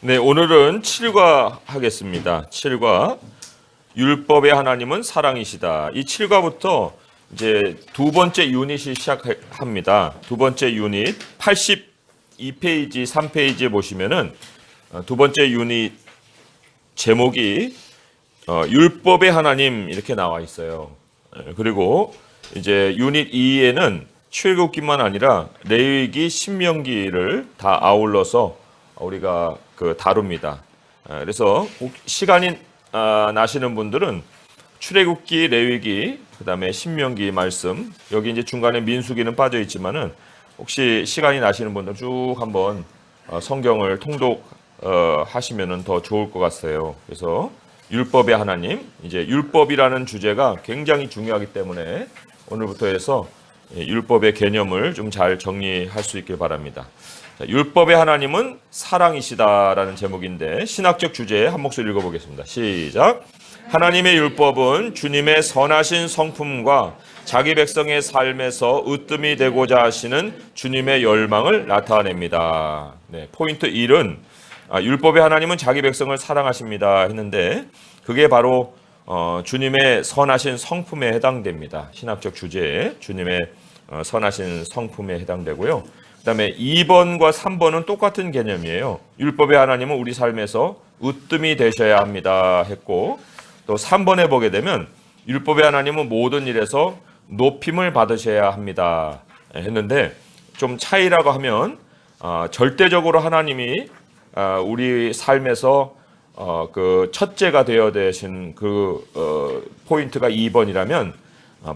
네, 오늘은 7과 하겠습니다. 7과 율법의 하나님은 사랑이시다. 이 7과부터 이제 두 번째 유닛이 시작합니다. 두 번째 유닛 82페이지, 3페이지에 보시면은 두 번째 유닛 제목이 율법의 하나님 이렇게 나와 있어요. 그리고 이제 유닛 2에는 출애굽기만 아니라 레위기, 신명기를 다 아울러서 우리가 다룹니다. 그래서 시간이 나시는 분들은 출애굽기, 레위기, 그다음에 신명기 말씀, 여기 이제 중간에 민수기는 빠져 있지만은 혹시 시간이 나시는 분들 쭉 한번 성경을 통독하시면은 더 좋을 것 같아요. 그래서 율법의 하나님, 이제 율법이라는 주제가 굉장히 중요하기 때문에 오늘부터 해서 율법의 개념을 좀 잘 정리할 수 있길 바랍니다. 자, 율법의 하나님은 사랑이시다라는 제목인데 신학적 주제에 한 목소리 읽어보겠습니다. 시작. 하나님의 율법은 주님의 선하신 성품과 자기 백성의 삶에서 으뜸이 되고자 하시는 주님의 열망을 나타냅니다. 네, 포인트 1은 율법의 하나님은 자기 백성을 사랑하십니다 했는데 그게 바로 주님의 선하신 성품에 해당됩니다. 신학적 주제에 주님의 선하신 성품에 해당되고요. 그 다음에 2번과 3번은 똑같은 개념이에요. 율법의 하나님은 우리 삶에서 으뜸이 되셔야 합니다 했고, 또 3번에 보게 되면 율법의 하나님은 모든 일에서 높임을 받으셔야 합니다 했는데, 좀 차이라고 하면 절대적으로 하나님이 우리 삶에서 그 첫째가 되어야 되신 포인트가 2번이라면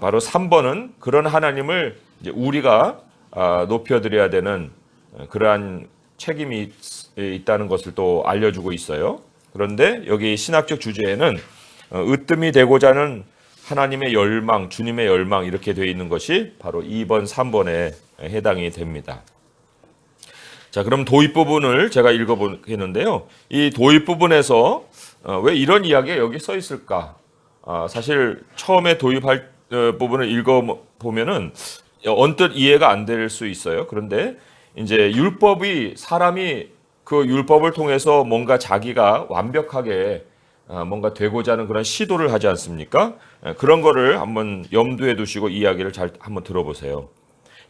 바로 3번은 그런 하나님을 이제 우리가 높여드려야 되는 그러한 책임이 있다는 것을 또 알려주고 있어요. 그런데 여기 신학적 주제에는 으뜸이 되고자 하는 하나님의 열망, 주님의 열망 이렇게 되어 있는 것이 바로 2번, 3번에 해당이 됩니다. 자, 그럼 도입 부분을 제가 읽어보겠는데요. 이 도입 부분에서 왜 이런 이야기가 여기 써 있을까? 사실 처음에 도입할 부분을 읽어보면은 언뜻 이해가 안 될 수 있어요. 그런데 이제 율법이 사람이 그 율법을 통해서 뭔가 자기가 완벽하게 뭔가 되고자 하는 그런 시도를 하지 않습니까? 그런 거를 한번 염두에 두시고 이야기를 잘 한번 들어보세요.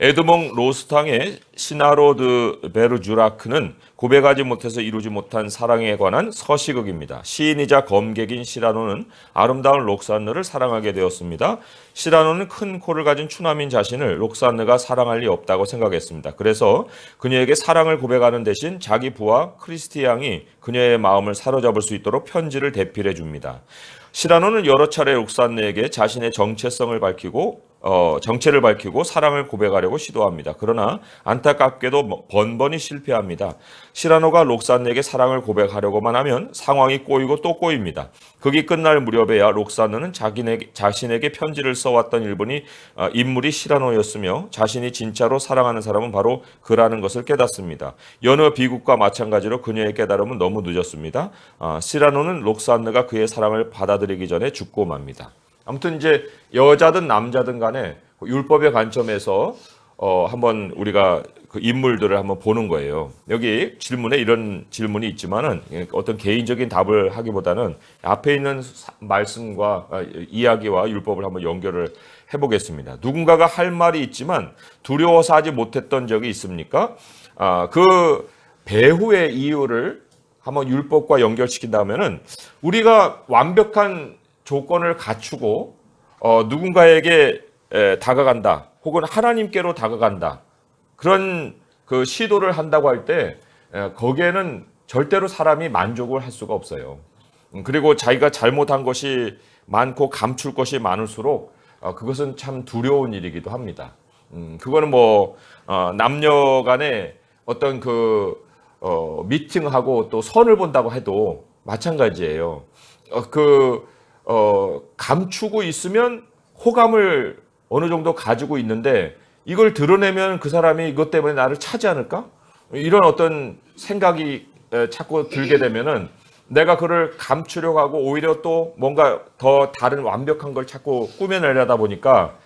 에드몽 로스탕의 시나로 드 베르주라크는 고백하지 못해서 이루지 못한 사랑에 관한 서시극입니다. 시인이자 검객인 시라노는 아름다운 록산느를 사랑하게 되었습니다. 시라노는 큰 코를 가진 추남인 자신을 록산느가 사랑할 리 없다고 생각했습니다. 그래서 그녀에게 사랑을 고백하는 대신 자기 부하 크리스티 양이 그녀의 마음을 사로잡을 수 있도록 편지를 대필해 줍니다. 시라노는 여러 차례 록산느에게 자신의 정체를 밝히고 사랑을 고백하려고 시도합니다. 그러나 안타깝게도 번번이 실패합니다. 시라노가 록산느에게 사랑을 고백하려고만 하면 상황이 꼬이고 또 꼬입니다. 극이 끝날 무렵에야 록산느는 자신에게 편지를 써왔던 인물이 시라노였으며 자신이 진짜로 사랑하는 사람은 바로 그라는 것을 깨닫습니다. 여느 비극과 마찬가지로 그녀의 깨달음은 너무 늦었습니다. 시라노는 록산느가 그의 사랑을 받아들이기 전에 죽고 맙니다. 아무튼 이제 여자든 남자든 간에 율법의 관점에서 한번 우리가 그 인물들을 한번 보는 거예요. 여기 질문에 이런 질문이 있지만은 어떤 개인적인 답을 하기보다는 앞에 있는 말씀과 이야기와 율법을 한번 연결을 해보겠습니다. 누군가가 할 말이 있지만 두려워서 하지 못했던 적이 있습니까? 그 배후의 이유를 한번 율법과 연결시킨다면은 우리가 완벽한 조건을 갖추고 누군가에게 다가간다 혹은 하나님께로 다가간다 그런 그 시도를 한다고 할 때 거기에는 절대로 사람이 만족을 할 수가 없어요. 그리고 자기가 잘못한 것이 많고 감출 것이 많을수록 그것은 참 두려운 일이기도 합니다. 그거는 남녀 간에 어떤 미팅하고 또 선을 본다고 해도 마찬가지예요. 감추고 있으면 호감을 어느 정도 가지고 있는데 이걸 드러내면 그 사람이 이것 때문에 나를 차지 않을까? 이런 어떤 생각이 자꾸 들게 되면은 내가 그를 감추려고 하고 오히려 또 뭔가 더 다른 완벽한 걸 자꾸 꾸며내려다 보니까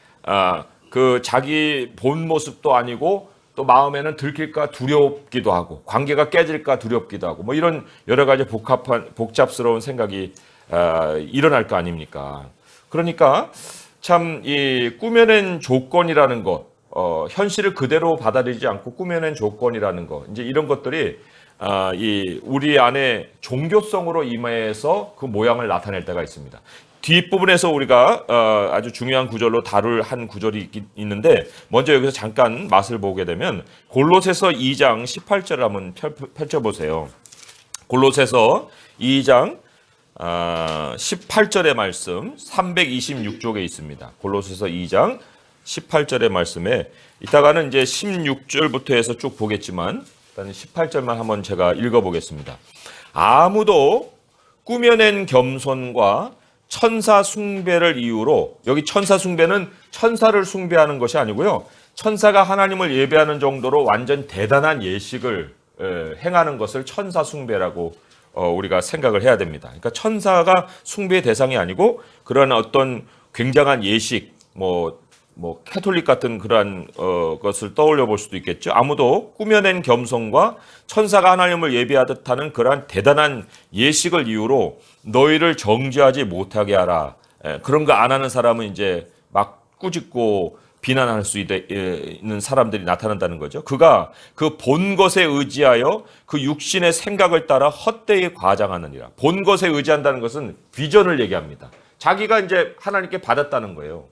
그 자기 본 모습도 아니고 또 마음에는 들킬까 두렵기도 하고 관계가 깨질까 두렵기도 하고 뭐 이런 여러 가지 복잡스러운 생각이 일어날 거 아닙니까? 그러니까 참 이 꾸며낸 조건이라는 것, 현실을 그대로 받아들이지 않고 꾸며낸 조건이라는 것, 이제 이런 것들이 이 우리 안에 종교성으로 임해서 그 모양을 나타낼 때가 있습니다. 뒷부분에서 우리가 아주 중요한 구절로 다룰 한 구절이 있는데 먼저 여기서 잠깐 맛을 보게 되면 골로새서 2장 18절을 한번 펼쳐보세요. 골로새서 2장 18절의 말씀 326쪽에 있습니다. 골로새서 2장 18절의 말씀에 이따가는 이제 16절부터 해서 쭉 보겠지만 일단 18절만 한번 제가 읽어보겠습니다. 아무도 꾸며낸 겸손과 천사 숭배를 이유로, 여기 천사 숭배는 천사를 숭배하는 것이 아니고요, 천사가 하나님을 예배하는 정도로 완전 대단한 예식을 행하는 것을 천사 숭배라고 우리가 생각을 해야 됩니다. 그러니까 천사가 숭배의 대상이 아니고 그런 어떤 굉장한 예식, 뭐 캐톨릭 같은 그러한 것을 떠올려 볼 수도 있겠죠. 아무도 꾸며낸 겸손과 천사가 하나님을 예배하듯 하는 그러한 대단한 예식을 이유로 너희를 정죄하지 못하게 하라. 그런 거 안 하는 사람은 이제 막 꾸짖고 비난할 수 있는 사람들이 나타난다는 거죠. 그가 그 본 것에 의지하여 그 육신의 생각을 따라 헛되이 과장하느니라. 본 것에 의지한다는 것은 비전을 얘기합니다. 자기가 이제 하나님께 받았다는 거예요.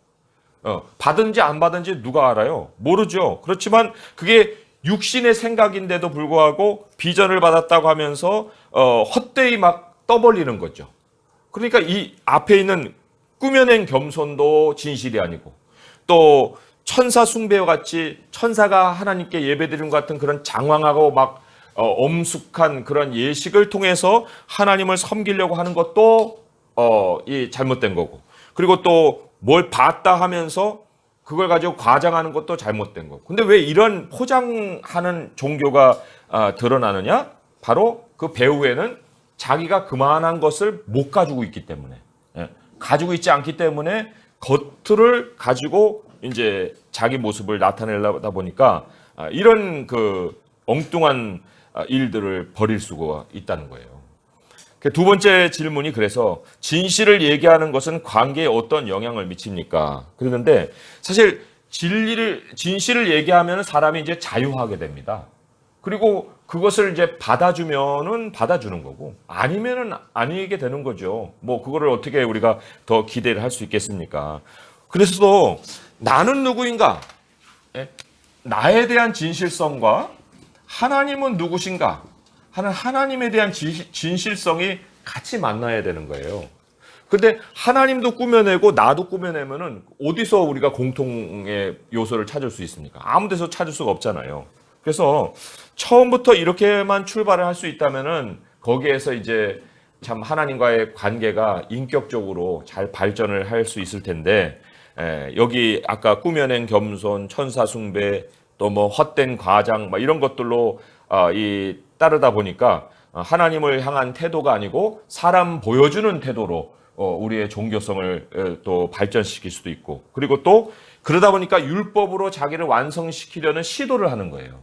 받은지 안 받은지 누가 알아요? 모르죠. 그렇지만 그게 육신의 생각인데도 불구하고 비전을 받았다고 하면서 헛되이 막 떠벌리는 거죠. 그러니까 이 앞에 있는 꾸며낸 겸손도 진실이 아니고 또 천사 숭배와 같이 천사가 하나님께 예배드리는 것 같은 그런 장황하고 막 엄숙한 그런 예식을 통해서 하나님을 섬기려고 하는 것도 이 잘못된 거고, 그리고 또 뭘 봤다 하면서 그걸 가지고 과장하는 것도 잘못된 거고. 근데 왜 이런 포장하는 종교가 드러나느냐? 바로 그 배후에는 자기가 그만한 것을 못 가지고 있기 때문에, 가지고 있지 않기 때문에 겉을 가지고 이제 자기 모습을 나타내려다 보니까 이런 그 엉뚱한 일들을 벌일 수가 있다는 거예요. 두 번째 질문이 그래서 진실을 얘기하는 것은 관계에 어떤 영향을 미칩니까? 그러는데 사실 진실을 얘기하면 사람이 이제 자유하게 됩니다. 그리고 그것을 이제 받아주면은 받아주는 거고 아니면은 아니게 되는 거죠. 뭐 그거를 어떻게 우리가 더 기대를 할 수 있겠습니까? 그래서 나는 누구인가? 나에 대한 진실성과 하나님은 누구신가? 하는 하나님에 대한 진실성이 같이 만나야 되는 거예요. 근데 하나님도 꾸며내고 나도 꾸며내면은 어디서 우리가 공통의 요소를 찾을 수 있습니까? 아무 데서 찾을 수가 없잖아요. 그래서 처음부터 이렇게만 출발을 할 수 있다면은 거기에서 이제 참 하나님과의 관계가 인격적으로 잘 발전을 할 수 있을 텐데, 여기 아까 꾸며낸 겸손, 천사 숭배, 또 뭐 헛된 과장, 막 이런 것들로 따르다 보니까 하나님을 향한 태도가 아니고 사람 보여주는 태도로 우리의 종교성을 또 발전시킬 수도 있고, 그리고 또 그러다 보니까 율법으로 자기를 완성시키려는 시도를 하는 거예요.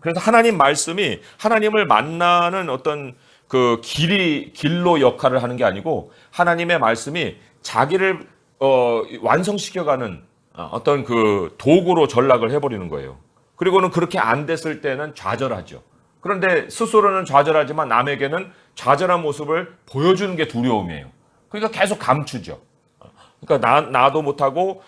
그래서 하나님 말씀이 하나님을 만나는 어떤 그 길로 역할을 하는 게 아니고 하나님의 말씀이 자기를 완성시켜가는 어떤 그 도구로 전락을 해버리는 거예요. 그리고는 그렇게 안 됐을 때는 좌절하죠. 그런데 스스로는 좌절하지만 남에게는 좌절한 모습을 보여주는 게 두려움이에요. 그러니까 계속 감추죠. 그러니까 나도 못하고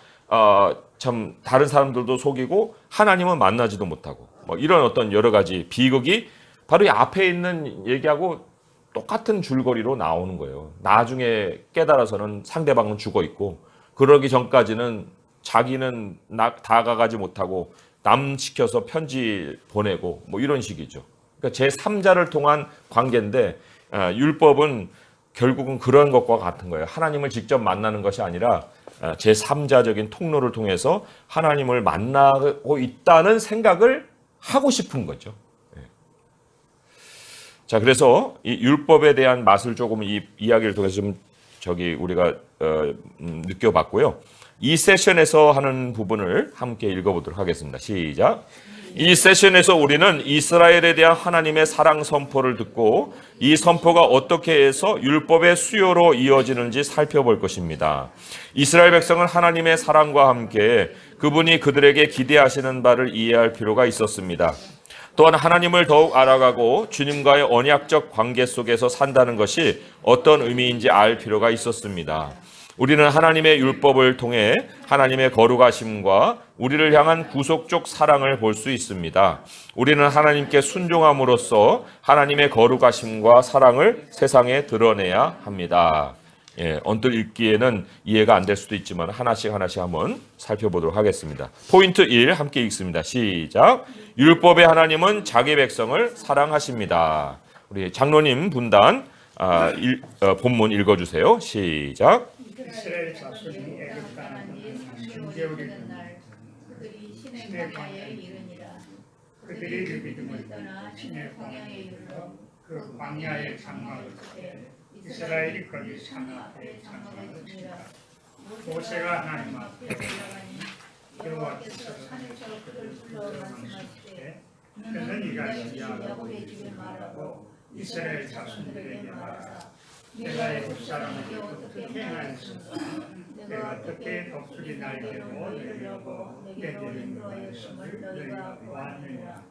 참 다른 사람들도 속이고 하나님은 만나지도 못하고 뭐 이런 어떤 여러 가지 비극이 바로 이 앞에 있는 얘기하고 똑같은 줄거리로 나오는 거예요. 나중에 깨달아서는 상대방은 죽어 있고 그러기 전까지는 자기는 다가가지 못하고 남 시켜서 편지 보내고 뭐 이런 식이죠. 그러니까 제3자를 통한 관계인데 율법은 결국은 그런 것과 같은 거예요. 하나님을 직접 만나는 것이 아니라 제3자적인 통로를 통해서 하나님을 만나고 있다는 생각을 하고 싶은 거죠. 자, 그래서 이 율법에 대한 맛을 조금 이 이야기를 통해서 좀 우리가 느껴봤고요. 이 세션에서 하는 부분을 함께 읽어보도록 하겠습니다. 시작. 이 세션에서 우리는 이스라엘에 대한 하나님의 사랑 선포를 듣고 이 선포가 어떻게 해서 율법의 수요로 이어지는지 살펴볼 것입니다. 이스라엘 백성은 하나님의 사랑과 함께 그분이 그들에게 기대하시는 바를 이해할 필요가 있었습니다. 또한 하나님을 더욱 알아가고 주님과의 언약적 관계 속에서 산다는 것이 어떤 의미인지 알 필요가 있었습니다. 우리는 하나님의 율법을 통해 하나님의 거룩하심과 우리를 향한 구속적 사랑을 볼 수 있습니다. 우리는 하나님께 순종함으로써 하나님의 거룩하심과 사랑을 세상에 드러내야 합니다. 언뜻 읽기에는 이해가 안 될 수도 있지만 하나씩 한번 살펴보도록 하겠습니다. 포인트 1 함께 읽습니다. 시작. 율법의 하나님은 자기 백성을 사랑하십니다. 우리 장로님 분단 본문 읽어주세요. 시작. 이스라엘 자손이 애굽 땅을 정죄우리는 날 그들이 신의 광야에 이르니라. 그들이 그 믿음을 떠나 신의 광야에 이르러 그 광야의 장막을 때 이스라엘이 거기 상 앞에 장막을 치라. 모세가 하나님 앞에 올라가니 여호와께서 산에서 그를 불러 말씀하시되 너는 이같이 야곱의 집에 말하고 이스라엘 자손들에게 말하라. 내가 애굽 사람에게 어떻게 행하였습니까? 내가 어떻게 독수리 날개로 내려고 내게로 인도하였음을 너희가 보았느냐?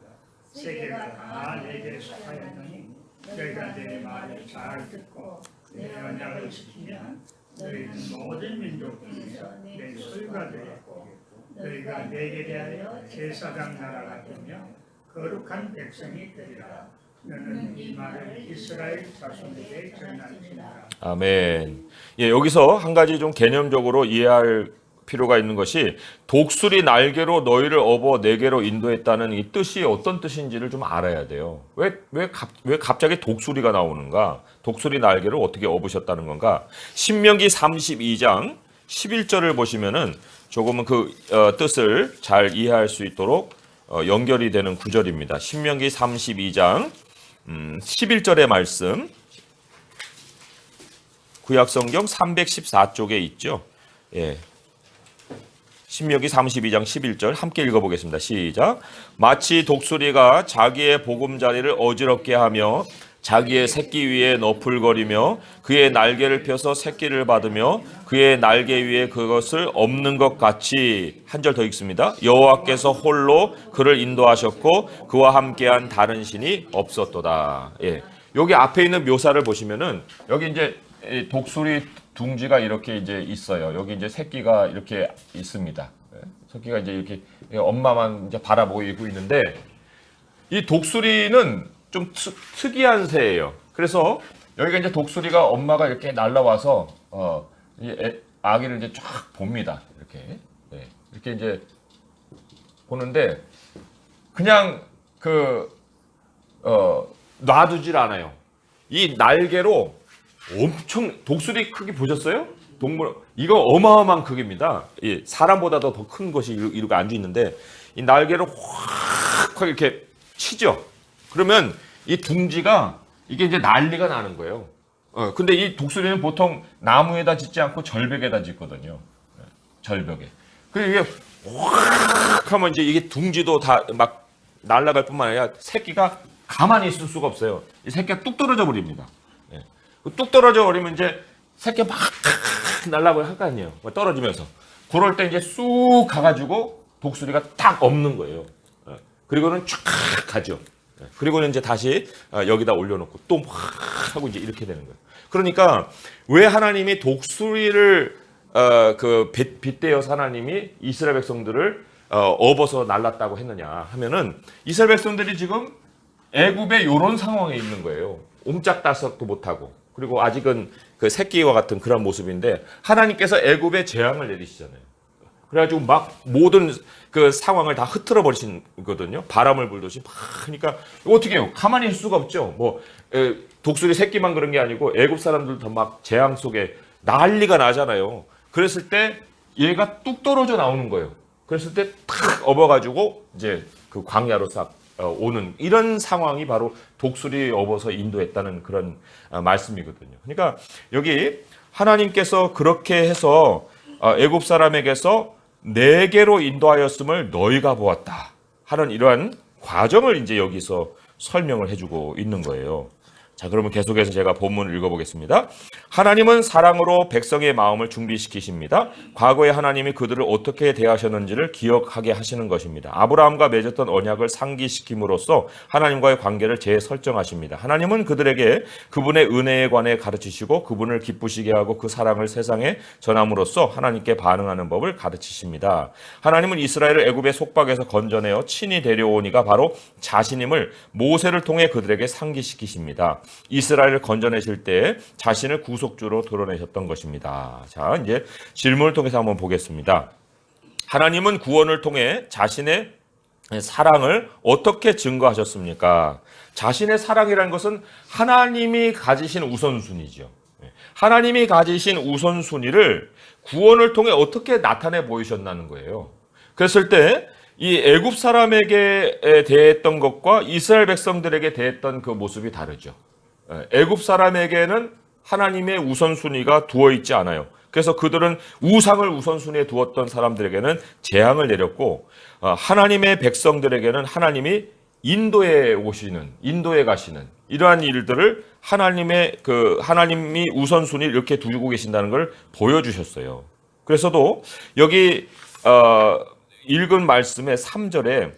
세계가 다 내게 속하였느니 너희가 내 말을 잘 듣고 내 언약을 지키면 너희는 모든 민족 중에서 내 소유가 되었고 너희가 내게 대하여 제사장 나라가 되며 거룩한 백성이 되리라. 너는 이 말을 이스라엘 자손에게 전할지니라. 아멘. 여기서 한 가지 좀 개념적으로 이해할 필요가 있는 것이 독수리 날개로 너희를 업어 내게로 인도했다는 이 뜻이 어떤 뜻인지를 좀 알아야 돼요. 왜 갑자기 독수리가 나오는가? 독수리 날개로 어떻게 업으셨다는 건가? 신명기 32장 11절을 보시면은 조금은 그 뜻을 잘 이해할 수 있도록 연결이 되는 구절입니다. 신명기 32장 11절의 말씀, 구약성경 314쪽에 있죠. 신명기 32장 11절 함께 읽어보겠습니다. 시작. 마치 독수리가 자기의 보금자리를 어지럽게 하며 자기의 새끼 위에 너풀거리며 그의 날개를 펴서 새끼를 받으며 그의 날개 위에 그것을 엎는 것 같이, 한 절 더 읽습니다. 여호와께서 홀로 그를 인도하셨고 그와 함께한 다른 신이 없었도다. 여기 앞에 있는 묘사를 보시면은 여기 이제 독수리 둥지가 이렇게 이제 있어요. 여기 이제 새끼가 이렇게 있습니다. 새끼가 이제 이렇게 엄마만 이제 바라보고 있는데 이 독수리는 좀 특이한 새예요. 그래서 여기가 이제 독수리가 엄마가 이렇게 날라와서 아기를 이제 쫙 봅니다. 이렇게 이제 보는데 그냥 놔두질 않아요. 이 날개로 엄청 독수리 크기 보셨어요? 동물 이거 어마어마한 크기입니다. 사람보다도 더 큰 것이 이렇게 앉아 있는데 이 날개로 확 이렇게 치죠. 그러면 이 둥지가 이게 이제 난리가 나는 거예요. 근데 이 독수리는 보통 나무에다 짓지 않고 절벽에다 짓거든요. 절벽에. 그리고 이게 확 하면 이제 이게 둥지도 다 막 날아갈 뿐만 아니라 새끼가 가만히 있을 수가 없어요. 이 새끼가 뚝 떨어져 버립니다. 뚝 떨어져 버리면 이제 새끼 막 날아가고 할 거 아니에요. 떨어지면서. 그럴 때 이제 쑥 가가지고 독수리가 딱 엎는 거예요. 그리고는 쫙 가죠. 그리고는 이제 다시 여기다 올려놓고 또 확 하고 이제 이렇게 되는 거예요. 그러니까 왜 하나님이 독수리를 빗대어서 하나님이 이스라엘 백성들을 업어서 날랐다고 했느냐 하면은 이스라엘 백성들이 지금 애굽의 이런 상황에 있는 거예요. 옴짝달싹도 못하고 그리고 아직은 그 새끼와 같은 그런 모습인데 하나님께서 애굽에 재앙을 내리시잖아요. 그래가지고 막 모든 그 상황을 다 흐트러 버리시거든요. 바람을 불듯이 막 하니까 어떻게 해요? 가만히 있을 수가 없죠. 독수리 새끼만 그런 게 아니고 애굽 사람들도 막 재앙 속에 난리가 나잖아요. 그랬을 때 얘가 뚝 떨어져 나오는 거예요. 그랬을 때 탁 업어가지고 이제 그 광야로 싹 오는 이런 상황이 바로 독수리 업어서 인도했다는 그런 말씀이거든요. 그러니까 여기 하나님께서 그렇게 해서 애굽 사람에게서 내게로 인도하였음을 너희가 보았다 하는 이러한 과정을 이제 여기서 설명을 해주고 있는 거예요. 자, 그러면 계속해서 제가 본문을 읽어보겠습니다. 하나님은 사랑으로 백성의 마음을 준비시키십니다. 과거에 하나님이 그들을 어떻게 대하셨는지를 기억하게 하시는 것입니다. 아브라함과 맺었던 언약을 상기시킴으로써 하나님과의 관계를 재설정하십니다. 하나님은 그들에게 그분의 은혜에 관해 가르치시고 그분을 기쁘시게 하고 그 사랑을 세상에 전함으로써 하나님께 반응하는 법을 가르치십니다. 하나님은 이스라엘을 애굽의 속박에서 건져내어 친히 데려오니가 바로 자신임을 모세를 통해 그들에게 상기시키십니다. 이스라엘을 건져내실 때 자신을 구속주로 드러내셨던 것입니다. 자, 이제 질문을 통해서 한번 보겠습니다. 하나님은 구원을 통해 자신의 사랑을 어떻게 증거하셨습니까? 자신의 사랑이라는 것은 하나님이 가지신 우선순위죠. 하나님이 가지신 우선순위를 구원을 통해 어떻게 나타내 보이셨다는 거예요. 그랬을 때 이 애굽 사람에게 대했던 것과 이스라엘 백성들에게 대했던 그 모습이 다르죠. 애굽 사람에게는 하나님의 우선순위가 두어 있지 않아요. 그래서 그들은 우상을 우선순위에 두었던 사람들에게는 재앙을 내렸고, 하나님의 백성들에게는 하나님이 인도에 오시는, 인도에 가시는 이러한 일들을 하나님이 우선순위를 이렇게 두고 계신다는 걸 보여주셨어요. 그래서도 여기 읽은 말씀의 3절에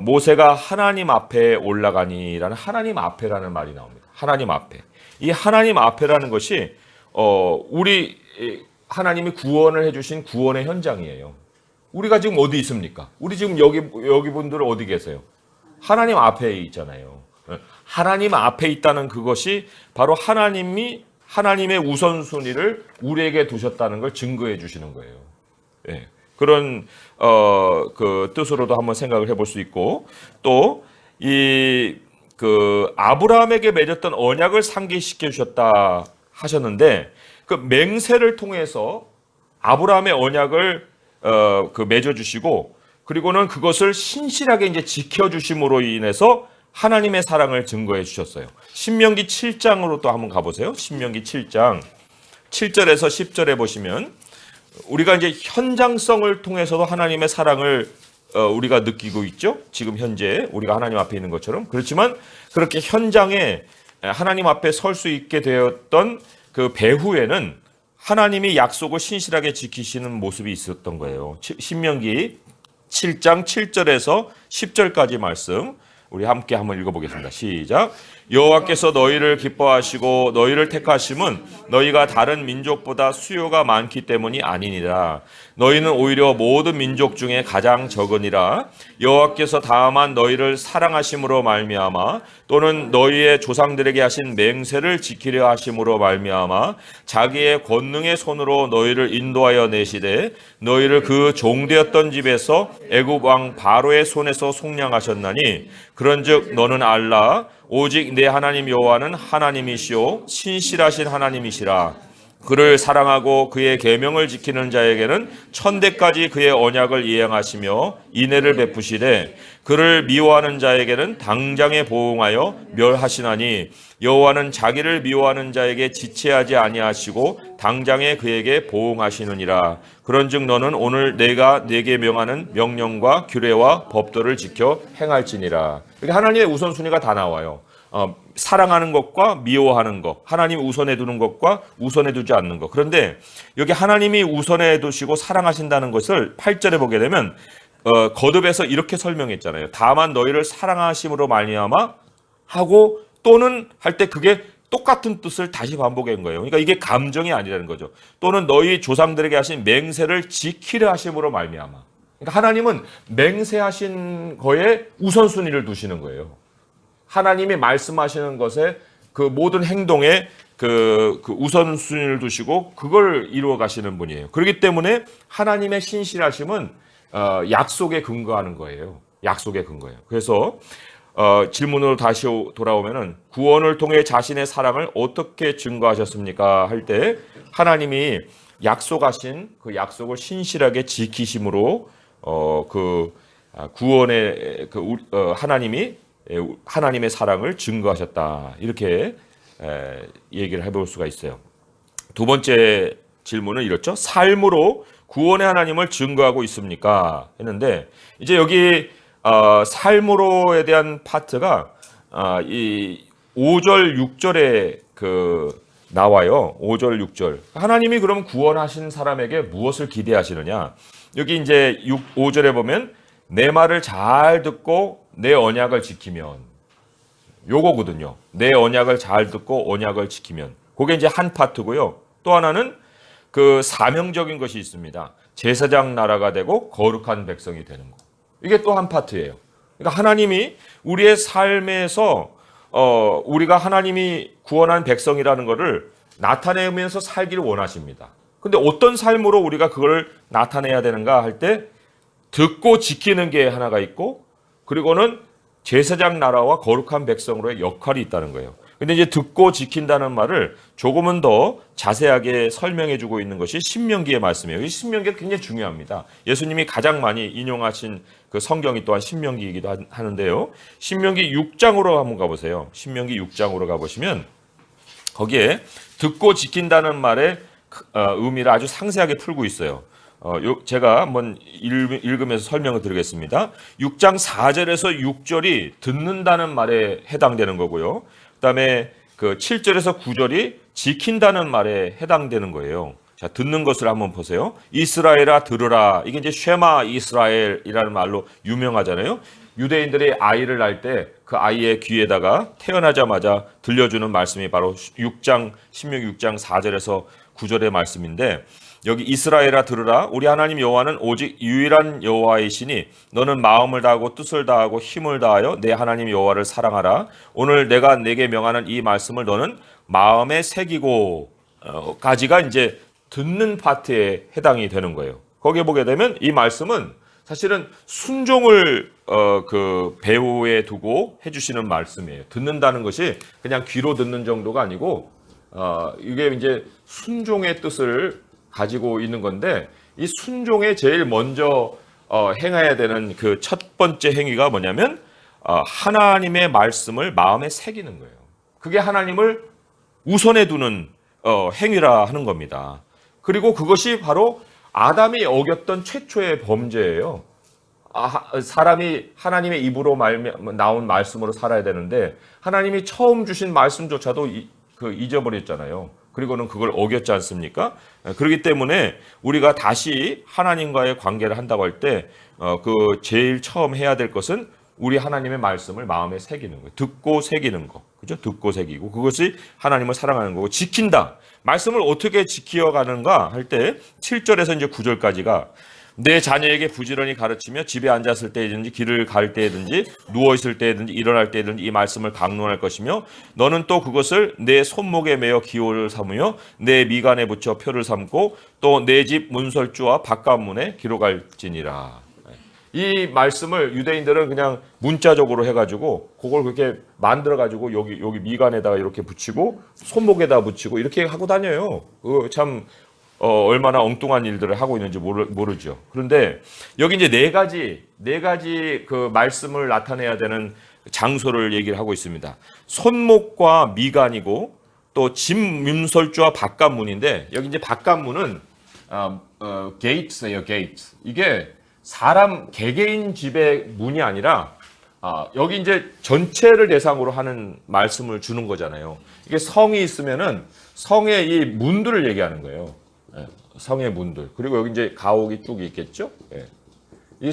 모세가 하나님 앞에 올라가니라는 하나님 앞에라는 말이 나옵니다. 하나님 앞에. 이 하나님 앞에라는 것이 우리 하나님이 구원을 해주신 구원의 현장이에요. 우리가 지금 어디 있습니까? 우리 지금 여기 분들은 어디 계세요? 하나님 앞에 있잖아요. 하나님 앞에 있다는 그것이 바로 하나님의 우선순위를 우리에게 두셨다는 걸 증거해 주시는 거예요. 예. 그런 그 뜻으로도 한번 생각을 해볼 수 있고, 또 아브라함에게 맺었던 언약을 상기시켜 주셨다 하셨는데, 그 맹세를 통해서 아브라함의 언약을 맺어 주시고, 그리고는 그것을 신실하게 이제 지켜 주심으로 인해서 하나님의 사랑을 증거해 주셨어요. 신명기 7장으로 또 한번 가보세요. 신명기 7장 7절에서 10절에 보시면 우리가 이제 현장성을 통해서도 하나님의 사랑을 우리가 느끼고 있죠. 지금 현재 우리가 하나님 앞에 있는 것처럼. 그렇지만 그렇게 현장에 하나님 앞에 설 수 있게 되었던 그 배후에는 하나님이 약속을 신실하게 지키시는 모습이 있었던 거예요. 신명기 7장 7절에서 10절까지 말씀 우리 함께 한번 읽어보겠습니다. 시작. 여호와께서 너희를 기뻐하시고 너희를 택하심은 너희가 다른 민족보다 수요가 많기 때문이 아니니라. 너희는 오히려 모든 민족 중에 가장 적으니라. 여호와께서 다만 너희를 사랑하심으로 말미암아 또는 너희의 조상들에게 하신 맹세를 지키려 하심으로 말미암아 자기의 권능의 손으로 너희를 인도하여 내시되 너희를 그 종되었던 집에서 애굽 왕 바로의 손에서 속량하셨나니 그런즉 너는 알라 오직 내 하나님 여호와는 하나님이시오 신실하신 하나님이시라. 그를 사랑하고 그의 계명을 지키는 자에게는 천대까지 그의 언약을 이행하시며 인애를 베푸시되 그를 미워하는 자에게는 당장에 보응하여 멸하시나니 여호와는 자기를 미워하는 자에게 지체하지 아니하시고 당장에 그에게 보응하시느니라. 그런즉 너는 오늘 내가 네게 명하는 명령과 규례와 법도를 지켜 행할지니라. 이렇게 하나님의 우선순위가 다 나와요. 사랑하는 것과 미워하는 것, 하나님이 우선해 두는 것과 우선해 두지 않는 것. 그런데 여기 하나님이 우선해 두시고 사랑하신다는 것을 8절에 보게 되면 거듭해서 이렇게 설명했잖아요. 다만 너희를 사랑하심으로 말미암아 하고 또는 할 때 그게 똑같은 뜻을 다시 반복한 거예요. 그러니까 이게 감정이 아니라는 거죠. 또는 너희 조상들에게 하신 맹세를 지키려 하심으로 말미암아. 그러니까 하나님은 맹세하신 거에 우선순위를 두시는 거예요. 하나님이 말씀하시는 것에 그 모든 행동에 그 우선순위를 두시고 그걸 이루어 가시는 분이에요. 그렇기 때문에 하나님의 신실하심은 약속에 근거하는 거예요. 약속에 근거해요. 그래서 질문으로 다시 돌아오면은 구원을 통해 자신의 사랑을 어떻게 증거하셨습니까? 할 때 하나님이 약속하신 그 약속을 신실하게 지키심으로 구원의 하나님의 사랑을 증거하셨다. 이렇게 얘기를 해볼 수가 있어요. 두 번째 질문은 이렇죠. 삶으로 구원의 하나님을 증거하고 있습니까? 했는데 이제 여기 삶으로에 대한 파트가 이 5절 6절에 나와요. 5절 6절. 하나님이 그럼 구원하신 사람에게 무엇을 기대하시느냐? 여기 이제 5절에 보면 내 말을 잘 듣고 내 언약을 지키면, 요거거든요. 내 언약을 잘 듣고 언약을 지키면. 그게 이제 한 파트고요. 또 하나는 그 사명적인 것이 있습니다. 제사장 나라가 되고 거룩한 백성이 되는 거. 이게 또 한 파트예요. 그러니까 하나님이 우리의 삶에서 우리가 하나님이 구원한 백성이라는 것을 나타내면서 살기를 원하십니다. 근데 어떤 삶으로 우리가 그걸 나타내야 되는가 할 때 듣고 지키는 게 하나가 있고, 그리고는 제사장 나라와 거룩한 백성으로의 역할이 있다는 거예요. 근데 이제 듣고 지킨다는 말을 조금은 더 자세하게 설명해 주고 있는 것이 신명기의 말씀이에요. 이 신명기가 굉장히 중요합니다. 예수님이 가장 많이 인용하신 그 성경이 또한 신명기이기도 하는데요. 신명기 6장으로 한번 가보세요. 신명기 6장으로 가보시면 거기에 듣고 지킨다는 말의 의미를 아주 상세하게 풀고 있어요. 제가 한번 읽으면서 설명을 드리겠습니다. 6장 4절에서 6절이 듣는다는 말에 해당되는 거고요. 그다음에 그 7절에서 9절이 지킨다는 말에 해당되는 거예요. 자, 듣는 것을 한번 보세요. 이스라엘아 들으라. 이게 이제 쉐마 이스라엘이라는 말로 유명하잖아요. 유대인들이 아이를 낳을 때 그 아이의 귀에다가 태어나자마자 들려주는 말씀이 바로 신명기 6장 4절에서 9절의 말씀인데, 여기 이스라엘아 들으라. 우리 하나님 여호와는 오직 유일한 여호와이시니 너는 마음을 다하고 뜻을 다하고 힘을 다하여 내 하나님 여호와를 사랑하라. 오늘 내가 내게 명하는 이 말씀을 너는 마음에 새기고 까지가 이제 듣는 파트에 해당이 되는 거예요. 거기에 보게 되면 이 말씀은 사실은 순종을 그 배후에 두고 해주시는 말씀이에요. 듣는다는 것이 그냥 귀로 듣는 정도가 아니고 이게 이제 순종의 뜻을 가지고 있는 건데, 이 순종에 제일 먼저 행해야 되는 그 첫 번째 행위가 뭐냐면 하나님의 말씀을 마음에 새기는 거예요. 그게 하나님을 우선에 두는 행위라 하는 겁니다. 그리고 그것이 바로 아담이 어겼던 최초의 범죄예요. 사람이 하나님의 입으로 나온 말씀으로 살아야 되는데 하나님이 처음 주신 말씀조차도 잊어버렸잖아요. 그리고는 그걸 어겼지 않습니까? 그렇기 때문에 우리가 다시 하나님과의 관계를 한다고 할 때 그 제일 처음 해야 될 것은 우리 하나님의 말씀을 마음에 새기는 거예요. 듣고 새기는 거. 그죠? 듣고 새기고 그것이 하나님을 사랑하는 거고, 지킨다. 말씀을 어떻게 지켜가는가 할 때 7절에서 이제 9절까지가 내 자녀에게 부지런히 가르치며 집에 앉았을 때든지 길을 갈 때든지 누워 있을 때든지 일어날 때든지 이 말씀을 강론할 것이며 너는 또 그것을 내 손목에 매어 기호를 삼으며 내 미간에 붙여 표를 삼고 또 내 집 문설주와 바깥문에 기록할지니라. 이 말씀을 유대인들은 그냥 문자적으로 해가지고 그걸 그렇게 만들어가지고 여기 미간에다가 이렇게 붙이고 손목에다 붙이고 이렇게 하고 다녀요. 참 얼마나 엉뚱한 일들을 하고 있는지 모르죠. 그런데 여기 이제 네 가지 그 말씀을 나타내야 되는 장소를 얘기를 하고 있습니다. 손목과 미간이고 또 집 문설주와 바깥문인데, 여기 이제 바깥문은 게이트예요. 게이트. 이게 사람 개개인 집의 문이 아니라 여기 이제 전체를 대상으로 하는 말씀을 주는 거잖아요. 이게 성이 있으면은 성의 이 문들을 얘기하는 거예요. 성의 문들. 그리고 여기 이제 가옥이 쭉 있겠죠. 이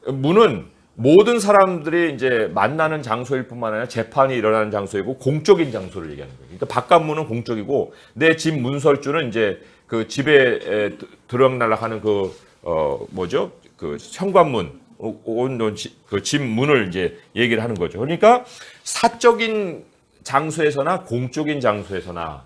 문은 모든 사람들이 이제 만나는 장소일 뿐만 아니라 재판이 일어나는 장소이고 공적인 장소를 얘기하는 거예요. 그러니까 바깥문은 공적이고 내 집 문설주는 이제 그 집에 들어날락하는 그 현관문, 그 집 문을 이제 얘기를 하는 거죠. 그러니까 사적인 장소에서나 공적인 장소에서나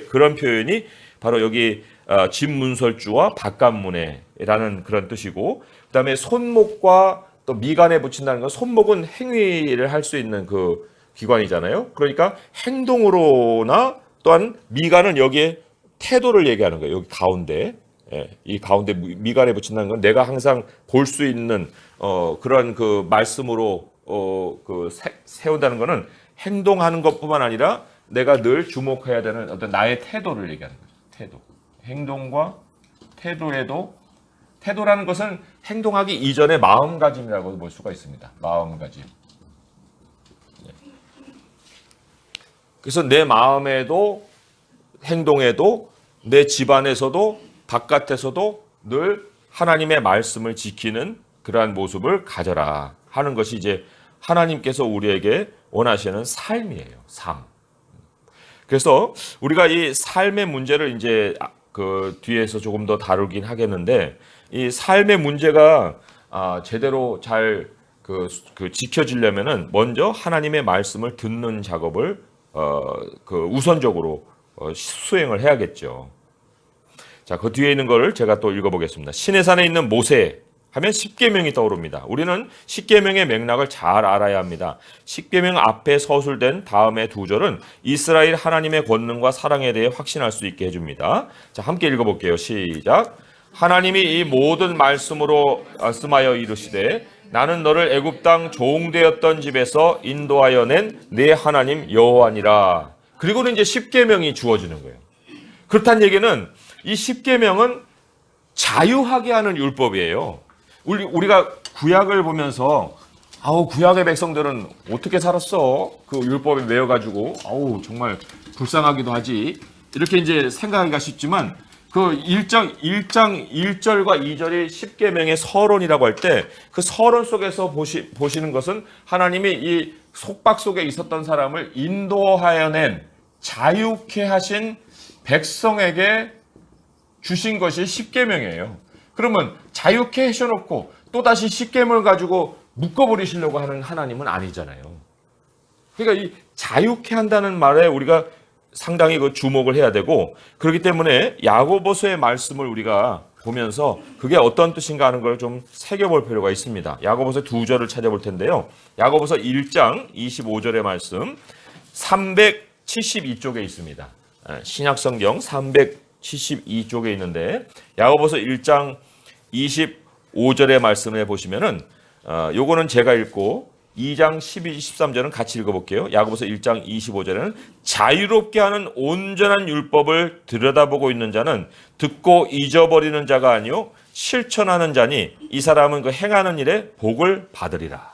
그런 표현이 바로 여기 집 문설주와 바깥문에라는 그런 뜻이고, 그다음에 손목과 또 미간에 붙인다는 건, 손목은 행위를 할 수 있는 그 기관이잖아요. 그러니까 행동으로나 또한 미간은 여기에 태도를 얘기하는 거예요. 여기 가운데. 이 가운데 미간에 붙인다는 건 내가 항상 볼 수 있는 그런 그 말씀으로 세운다는 거는 행동하는 것뿐만 아니라 내가 늘 주목해야 되는 어떤 나의 태도를 얘기하는 거죠. 태도. 행동과 태도에도 태도라는 것은 행동하기 이전의 마음가짐이라고 볼 수가 있습니다. 마음가짐. 그래서 내 마음에도 행동에도 내 집안에서도 바깥에서도 늘 하나님의 말씀을 지키는 그러한 모습을 가져라 하는 것이 이제 하나님께서 우리에게 원하시는 삶이에요. 삶. 그래서 우리가 이 삶의 문제를 이제 그 뒤에서 조금 더 다루긴 하겠는데 이 삶의 문제가 제대로 잘 지켜지려면은 먼저 하나님의 말씀을 듣는 작업을 우선적으로 수행을 해야겠죠. 자, 그 뒤에 있는 걸 제가 또 읽어보겠습니다. 시내산에 있는 모세 하면 십계명이 떠오릅니다. 우리는 십계명의 맥락을 잘 알아야 합니다. 십계명 앞에 서술된 다음의 두 절은 이스라엘 하나님의 권능과 사랑에 대해 확신할 수 있게 해줍니다. 자, 함께 읽어볼게요. 시작. 하나님이 이 모든 말씀으로 말씀하여 이르시되 나는 너를 애굽 땅 종되었던 집에서 인도하여 낸 내 하나님 여호와니라. 그리고는 이제 십계명이 주어지는 거예요. 그렇다는 얘기는 이 십계명은 자유하게 하는 율법이에요. 우리가 구약을 보면서 구약의 백성들은 어떻게 살았어? 그 율법에 매여가지고 정말 불쌍하기도 하지. 이렇게 이제 생각하기가 쉽지만 그 1장 1절과 2절이 십계명의 서론이라고 할 때 그 서론 속에서 보시는 것은 하나님이 이 속박 속에 있었던 사람을 인도하여 낸 자유케 하신 백성에게 주신 것이 십계명이에요. 그러면 자유케 하셔놓고 또다시 십계명을 가지고 묶어버리시려고 하는 하나님은 아니잖아요. 그러니까 이 자유케 한다는 말에 우리가 상당히 주목을 해야 되고, 그렇기 때문에 야고보서의 말씀을 우리가 보면서 그게 어떤 뜻인가 하는 걸 좀 새겨볼 필요가 있습니다. 야고보서 두 절을 찾아볼 텐데요. 야고보서 1장 25절의 말씀 372쪽에 있습니다. 신약성경 372쪽에 있는데 야고보서 1장 25절의 말씀에 보시면은 요거는 제가 읽고 2장 12, 13절은 같이 읽어볼게요. 야고보서 1장 25절에는 자유롭게 하는 온전한 율법을 들여다보고 있는 자는 듣고 잊어버리는 자가 아니요 실천하는 자니 이 사람은 그 행하는 일에 복을 받으리라.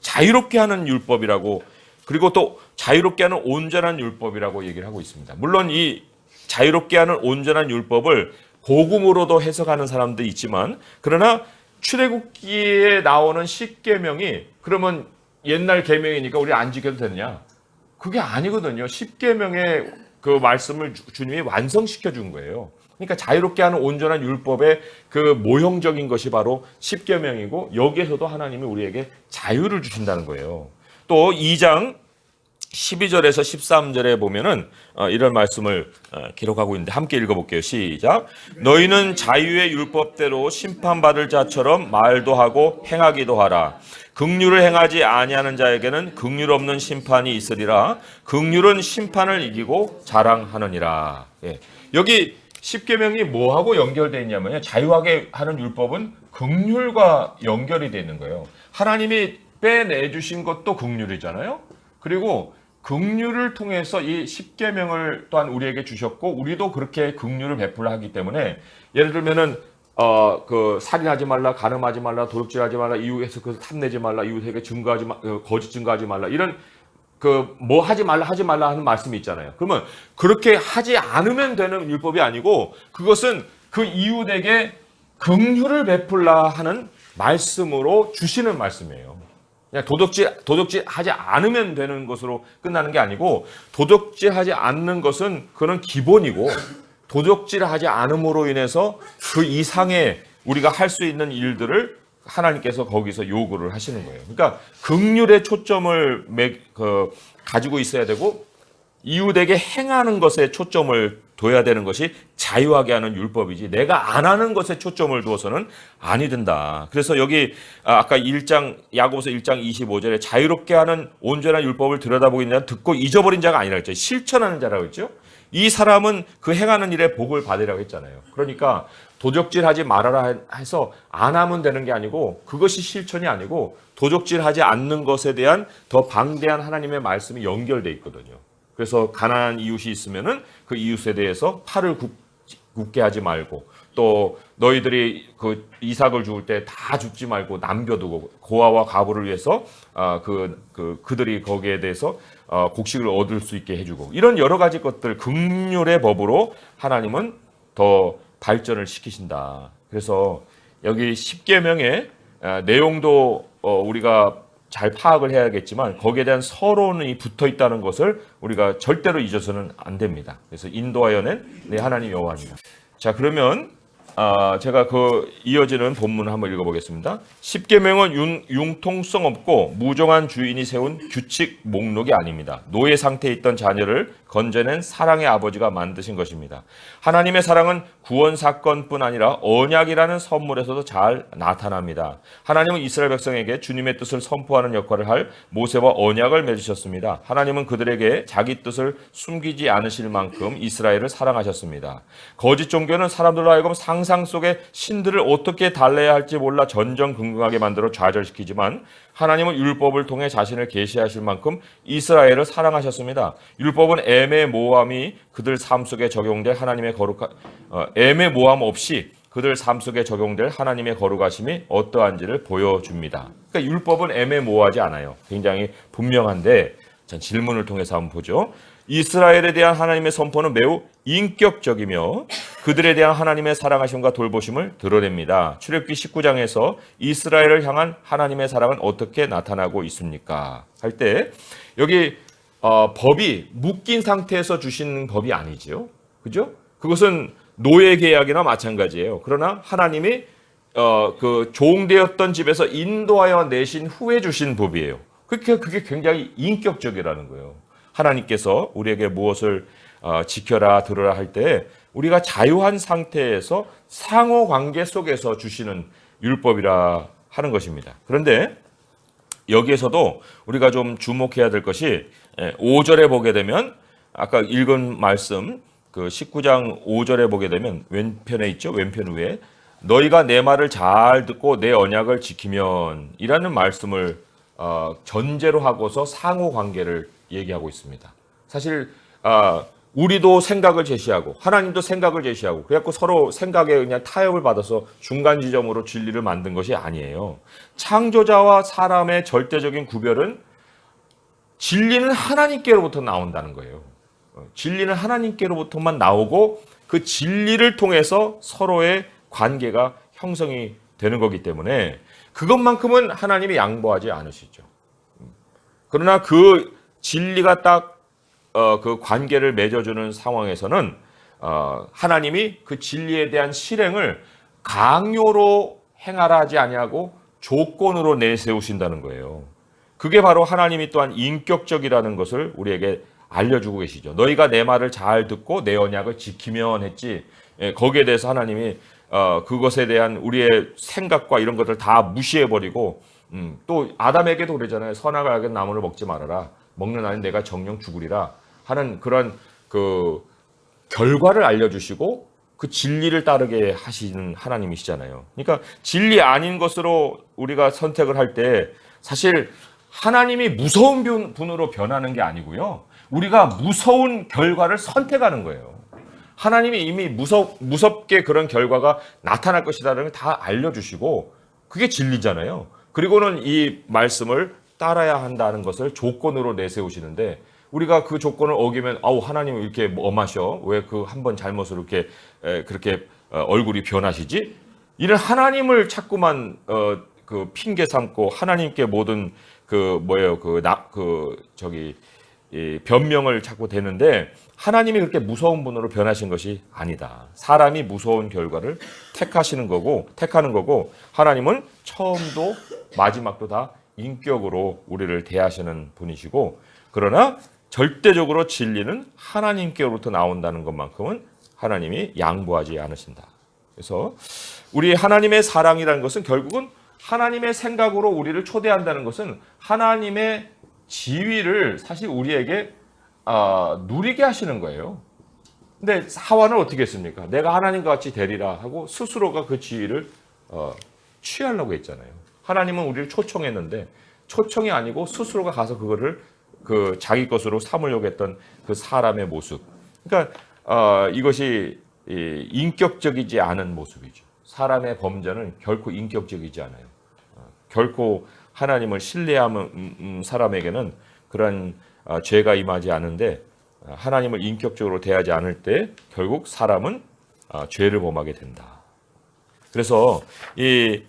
자유롭게 하는 율법이라고, 그리고 또 자유롭게 하는 온전한 율법이라고 얘기를 하고 있습니다. 물론 이 자유롭게 하는 온전한 율법을 복음으로도 해석하는 사람도 있지만, 그러나 출애굽기에 나오는 십계명이 그러면 옛날 계명이니까 우리 안 지켜도 되느냐? 그게 아니거든요. 십계명의 그 말씀을 주님이 완성시켜 준 거예요. 그러니까 자유롭게 하는 온전한 율법의 그 모형적인 것이 바로 십계명이고, 여기에서도 하나님이 우리에게 자유를 주신다는 거예요. 또 2장 12절에서 13절에 보면은 이런 말씀을 기록하고 있는데 함께 읽어볼게요. 시작. 너희는 자유의 율법대로 심판받을 자처럼 말도 하고 행하기도 하라. 긍휼을 행하지 아니하는 자에게는 긍휼 없는 심판이 있으리라. 긍휼은 심판을 이기고 자랑하느니라. 예. 여기 십계명이 뭐하고 연결되어 있냐면요, 자유하게 하는 율법은 긍휼과 연결이 되어 있는 거예요. 하나님이 빼내주신 것도 긍휼이잖아요. 그리고 긍휼을 통해서 이 십계명을 또한 우리에게 주셨고, 우리도 그렇게 긍휼을 베풀어 하기 때문에, 예를 들면은 살인하지 말라, 간음하지 말라, 도둑질하지 말라, 이웃에서 탐내지 말라, 이웃에게 증거하지 거짓 증거하지 말라, 이런 뭐 하지 말라 하는 말씀이 있잖아요. 그러면 그렇게 하지 않으면 되는 율법이 아니고, 그것은 그 이웃에게 긍휼을 베풀라 하는 말씀으로 주시는 말씀이에요. 그냥 도둑질 하지 않으면 되는 것으로 끝나는 게 아니고, 도둑질 하지 않는 것은 그건 기본이고, 도둑질 하지 않음으로 인해서 그 이상의 우리가 할 수 있는 일들을 하나님께서 거기서 요구를 하시는 거예요. 그러니까 긍휼의 초점을 가지고 있어야 되고, 이웃에게 행하는 것에 초점을 둬야 되는 것이 자유하게 하는 율법이지, 내가 안 하는 것에 초점을 두어서는 아니 된다. 그래서 여기 아까 야고보서 1장 25절에 자유롭게 하는 온전한 율법을 들여다보고 있는 자는 듣고 잊어버린 자가 아니라 했죠. 실천하는 자라고 했죠. 이 사람은 그 행하는 일에 복을 받으라고 했잖아요. 그러니까 도적질하지 말아라 해서 안 하면 되는 게 아니고, 그것이 실천이 아니고 도적질하지 않는 것에 대한 더 방대한 하나님의 말씀이 연결돼 있거든요. 그래서 가난한 이웃이 있으면은 그 이웃에 대해서 팔을 죽게 하지 말고 또 너희들이 그 이삭을 죽을 때 다 죽지 말고 남겨두고 고아와 과부를 위해서 그들이 거기에 대해서 곡식을 얻을 수 있게 해주고 이런 여러 가지 것들 긍휼의 법으로 하나님은 더 발전을 시키신다. 그래서 여기 십계명의 내용도 우리가 잘 파악을 해야겠지만 거기에 대한 서론이 붙어 있다는 것을 우리가 절대로 잊어서는 안 됩니다. 그래서 인도하여낸 내 하나님 여호와입니다. 자, 그러면 제가 그 이어지는 본문을 한번 읽어보겠습니다. 십계명은 융통성 없고 무정한 주인이 세운 규칙 목록이 아닙니다. 노예 상태에 있던 자녀를 건져낸 사랑의 아버지가 만드신 것입니다. 하나님의 사랑은 구원 사건뿐 아니라 언약이라는 선물에서도 잘 나타납니다. 하나님은 이스라엘 백성에게 주님의 뜻을 선포하는 역할을 할 모세와 언약을 맺으셨습니다. 하나님은 그들에게 자기 뜻을 숨기지 않으실 만큼 이스라엘을 사랑하셨습니다. 거짓 종교는 사람들로 하여금 상상 속에 신들을 어떻게 달래야 할지 몰라 전전긍긍하게 만들어 좌절시키지만 하나님은 율법을 통해 자신을 계시하실 만큼 이스라엘을 사랑하셨습니다. 율법은 애매모호함이 그들 삶 속에 적용될 하나님의 애매모호함 없이 그들 삶 속에 적용될 하나님의 거룩하심이 어떠한지를 보여줍니다. 그러니까 율법은 애매모호하지 않아요. 굉장히 분명한데 자, 질문을 통해서 한번 보죠. 이스라엘에 대한 하나님의 선포는 매우 인격적이며 그들에 대한 하나님의 사랑하심과 돌보심을 드러냅니다. 출애굽기 19장에서 이스라엘을 향한 하나님의 사랑은 어떻게 나타나고 있습니까? 할 때 여기 법이 묶인 상태에서 주신 법이 아니지요. 그죠? 그것은 노예 계약이나 마찬가지예요. 그러나 하나님이 그 종되었던 집에서 인도하여 내신 후에 주신 법이에요. 그게 굉장히 인격적이라는 거예요. 하나님께서 우리에게 무엇을 지켜라 들으라 할 때 우리가 자유한 상태에서 상호관계 속에서 주시는 율법이라 하는 것입니다. 그런데 여기에서도 우리가 좀 주목해야 될 것이 5절에 보게 되면 아까 읽은 말씀 그 19장 5절에 보게 되면 왼편에 있죠. 왼편 위에 너희가 내 말을 잘 듣고 내 언약을 지키면 이라는 말씀을 전제로 하고서 상호관계를 얘기하고 있습니다. 사실 우리도 생각을 제시하고 하나님도 생각을 제시하고 그래갖고 서로 생각에 그냥 타협을 받아서 중간 지점으로 진리를 만든 것이 아니에요. 창조자와 사람의 절대적인 구별은 진리는 하나님께로부터 나온다는 거예요. 진리는 하나님께로부터만 나오고 그 진리를 통해서 서로의 관계가 형성이 되는 거기 때문에 그것만큼은 하나님이 양보하지 않으시죠. 그러나 그 진리가 딱 그 관계를 맺어주는 상황에서는 하나님이 그 진리에 대한 실행을 강요로 행하라 하지 아니하고 조건으로 내세우신다는 거예요. 그게 바로 하나님이 또한 인격적이라는 것을 우리에게 알려주고 계시죠. 너희가 내 말을 잘 듣고 내 언약을 지키면 했지. 거기에 대해서 하나님이 그것에 대한 우리의 생각과 이런 것들 다 무시해버리고 또 아담에게도 그러잖아요. 선악을 알게 나무를 먹지 말아라. 먹는 아이는 내가 정령 죽으리라 하는 그런 그 결과를 알려주시고 그 진리를 따르게 하시는 하나님이시잖아요. 그러니까 진리 아닌 것으로 우리가 선택을 할 때 사실 하나님이 무서운 분으로 변하는 게 아니고요. 우리가 무서운 결과를 선택하는 거예요. 하나님이 이미 무섭게 그런 결과가 나타날 것이라는 걸 다 알려주시고 그게 진리잖아요. 그리고는 이 말씀을 따라야 한다는 것을 조건으로 내세우시는데 우리가 그 조건을 어기면 아우 하나님은 이렇게 엄하셔 왜 그 한 번 잘못으로 이렇게 그렇게 얼굴이 변하시지? 이런 하나님을 자꾸만 그 핑계 삼고 하나님께 모든 변명을 자꾸 대는데 하나님이 그렇게 무서운 분으로 변하신 것이 아니다. 사람이 무서운 결과를 택하는 거고 하나님은 처음도 마지막도 다 인격으로 우리를 대하시는 분이시고 그러나 절대적으로 진리는 하나님께로부터 나온다는 것만큼은 하나님이 양보하지 않으신다. 그래서 우리 하나님의 사랑이라는 것은 결국은 하나님의 생각으로 우리를 초대한다는 것은 하나님의 지위를 사실 우리에게 누리게 하시는 거예요. 근데 하와는 어떻게 했습니까? 내가 하나님과 같이 되리라 하고 스스로가 그 지위를 취하려고 했잖아요. 하나님은 우리를 초청했는데 초청이 아니고 스스로가 가서 그거를 그 자기 것으로 삼으려고 했던 그 사람의 모습. 그러니까 이것이 인격적이지 않은 모습이죠. 사람의 범죄는 결코 인격적이지 않아요. 결코 하나님을 신뢰하는 사람에게는 그런 죄가 임하지 않은데 하나님을 인격적으로 대하지 않을 때 결국 사람은 죄를 범하게 된다. 그래서 이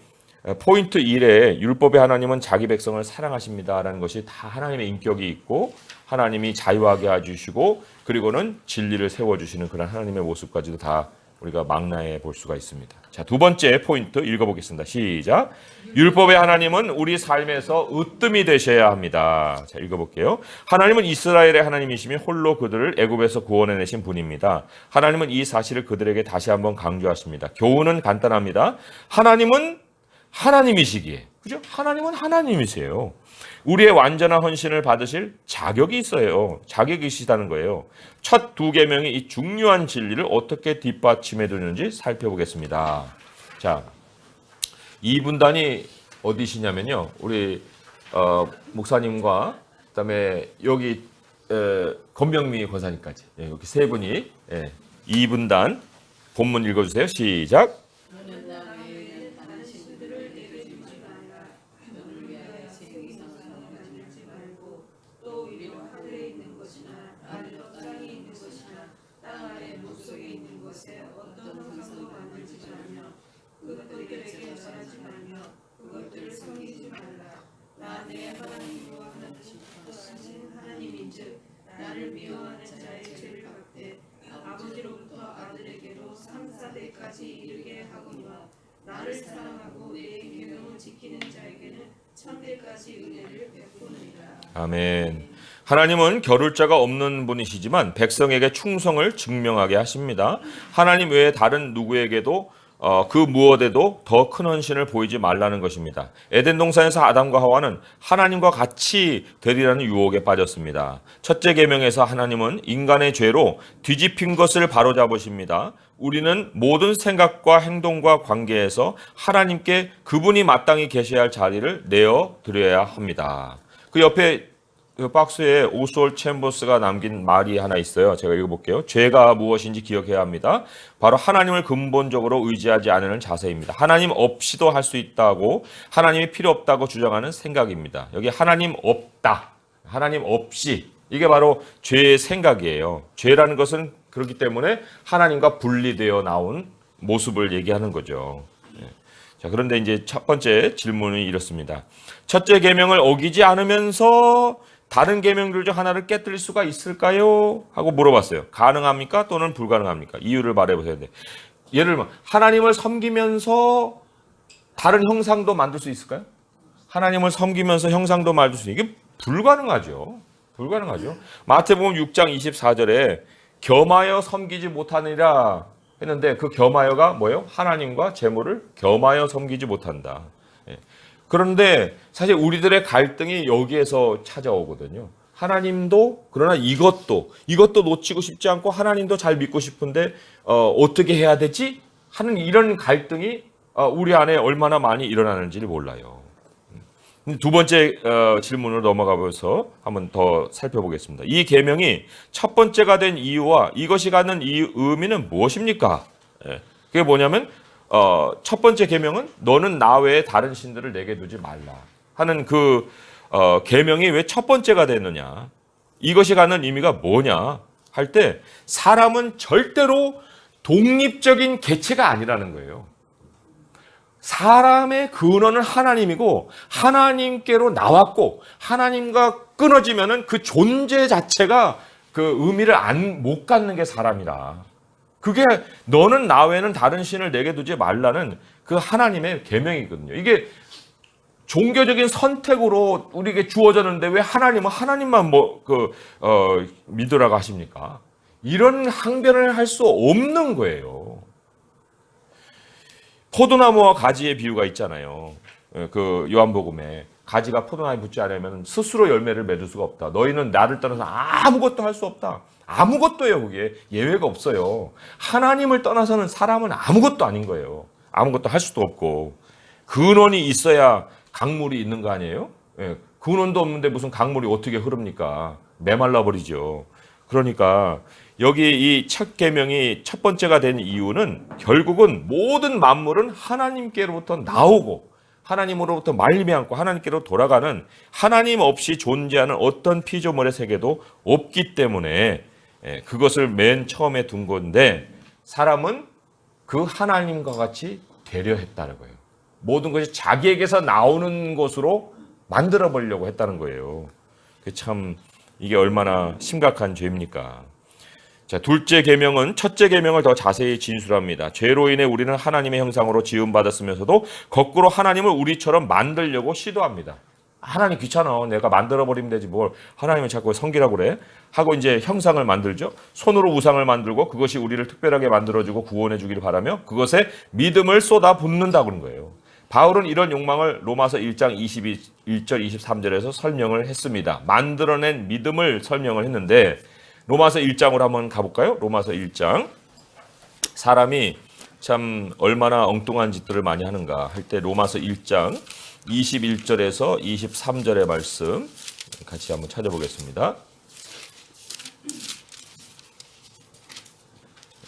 포인트 1에 율법의 하나님은 자기 백성을 사랑하십니다라는 것이 다 하나님의 인격이 있고 하나님이 자유하게 해주시고 그리고는 진리를 세워주시는 그런 하나님의 모습까지도 다 우리가 망라해 볼 수가 있습니다. 자, 두 번째 포인트 읽어보겠습니다. 시작. 율법의 하나님은 우리 삶에서 으뜸이 되셔야 합니다. 자, 읽어볼게요. 하나님은 이스라엘의 하나님이시며 홀로 그들을 애굽에서 구원해내신 분입니다. 하나님은 이 사실을 그들에게 다시 한번 강조하십니다. 교훈은 간단합니다. 하나님은 하나님이시기에, 그죠? 하나님은 하나님이세요. 우리의 완전한 헌신을 받으실 자격이 있어요. 자격이 있으시다는 거예요. 첫 두 계명이 이 중요한 진리를 어떻게 뒷받침해 두는지 살펴보겠습니다. 자, 이 분단이 어디시냐면요. 우리 목사님과 그다음에 여기 권병미 권사님까지 여기 세 분이 이 분단 본문 읽어주세요. 시작. 나를 미워하는 자의 죄를 갚되 아버지로부터 아들에게로 3~4대까지 이르게 하거니와 나를 사랑하고 내 계명을 지키는 자에게는 1000대까지 은혜를 베푸느니라. 아멘. 하나님은 겨룰 자가 없는 분이시지만 백성에게 충성을 증명하게 하십니다. 하나님 외에 다른 누구에게도 그 무엇에도 더 큰 헌신을 보이지 말라는 것입니다. 에덴 동산에서 아담과 하와는 하나님과 같이 되리라는 유혹에 빠졌습니다. 첫째 계명에서 하나님은 인간의 죄로 뒤집힌 것을 바로잡으십니다. 우리는 모든 생각과 행동과 관계에서 하나님께 그분이 마땅히 계셔야 할 자리를 내어 드려야 합니다. 그 옆에 그 박스에 오스월 챔버스가 남긴 말이 하나 있어요. 제가 읽어볼게요. 죄가 무엇인지 기억해야 합니다. 바로 하나님을 근본적으로 의지하지 않는 자세입니다. 하나님 없이도 할 수 있다고, 하나님이 필요 없다고 주장하는 생각입니다. 여기 하나님 없다, 하나님 없이, 이게 바로 죄의 생각이에요. 죄라는 것은 그렇기 때문에 하나님과 분리되어 나온 모습을 얘기하는 거죠. 자, 그런데 이제 첫 번째 질문이 이렇습니다. 첫째 계명을 어기지 않으면서 다른 계명들 중 하나를 깨뜨릴 수가 있을까요? 하고 물어봤어요. 가능합니까? 또는 불가능합니까? 이유를 말해보셔야 돼. 예를 들면 하나님을 섬기면서 다른 형상도 만들 수 있을까요? 하나님을 섬기면서 형상도 만들 수 있는, 이게 불가능하죠. 불가능하죠. 마태복음 6장 24절에 겸하여 섬기지 못하느니라 했는데 그 겸하여가 뭐예요? 하나님과 재물을 겸하여 섬기지 못한다. 그런데 사실 우리들의 갈등이 여기에서 찾아오거든요. 하나님도, 그러나 이것도 놓치고 싶지 않고 하나님도 잘 믿고 싶은데 어떻게 해야 되지? 하는 이런 갈등이 우리 안에 얼마나 많이 일어나는지를 몰라요. 두 번째 질문으로 넘어가면서 한번 더 살펴보겠습니다. 이 계명이 첫 번째가 된 이유와 이것이 갖는 의미는 무엇입니까? 그게 뭐냐면 첫 번째 계명은 너는 나 외에 다른 신들을 내게 두지 말라 하는 그 계명이 왜 첫 번째가 됐느냐, 이것이 갖는 의미가 뭐냐 할 때 사람은 절대로 독립적인 개체가 아니라는 거예요. 사람의 근원은 하나님이고 하나님께로 나왔고 하나님과 끊어지면은 그 존재 자체가 그 의미를 못 갖는 게 사람이라. 그게 너는 나 외에는 다른 신을 내게 두지 말라는 그 하나님의 계명이거든요. 이게 종교적인 선택으로 우리에게 주어졌는데 왜 하나님은 하나님만 믿으라고 하십니까? 이런 항변을 할 수 없는 거예요. 포도나무와 가지의 비유가 있잖아요. 그 요한복음에 가지가 포도나무에 붙지 않으면 스스로 열매를 맺을 수가 없다. 너희는 나를 떠나서 아무것도 할 수 없다. 아무것도예요. 그게 예외가 없어요. 하나님을 떠나서는 사람은 아무것도 아닌 거예요. 아무것도 할 수도 없고 근원이 있어야 강물이 있는 거 아니에요? 근원도 없는데 무슨 강물이 어떻게 흐릅니까? 메말라 버리죠. 그러니까 여기 이 첫 계명이 첫 번째가 된 이유는 결국은 모든 만물은 하나님께로부터 나오고 하나님으로부터 말미암고 하나님께로 돌아가는 하나님 없이 존재하는 어떤 피조물의 세계도 없기 때문에 그것을 맨 처음에 둔 건데 사람은 그 하나님과 같이 되려 했다는 거예요. 모든 것이 자기에게서 나오는 것으로 만들어 보려고 했다는 거예요. 참 이게 얼마나 심각한 죄입니까? 자, 둘째 계명은 첫째 계명을 더 자세히 진술합니다. 죄로 인해 우리는 하나님의 형상으로 지음받았으면서도 거꾸로 하나님을 우리처럼 만들려고 시도합니다. 하나님 귀찮아. 내가 만들어버리면 되지 뭘 하나님을 자꾸 섬기라고 그래. 하고 이제 형상을 만들죠. 손으로 우상을 만들고 그것이 우리를 특별하게 만들어주고 구원해 주기를 바라며 그것에 믿음을 쏟아 붓는다 그런 거예요. 바울은 이런 욕망을 로마서 1장 21절 23절에서 설명을 했습니다. 만들어낸 믿음을 설명을 했는데 로마서 1장으로 한번 가볼까요? 로마서 1장. 사람이 참 얼마나 엉뚱한 짓들을 많이 하는가 할 때 로마서 1장 21절에서 23절의 말씀 같이 한번 찾아보겠습니다.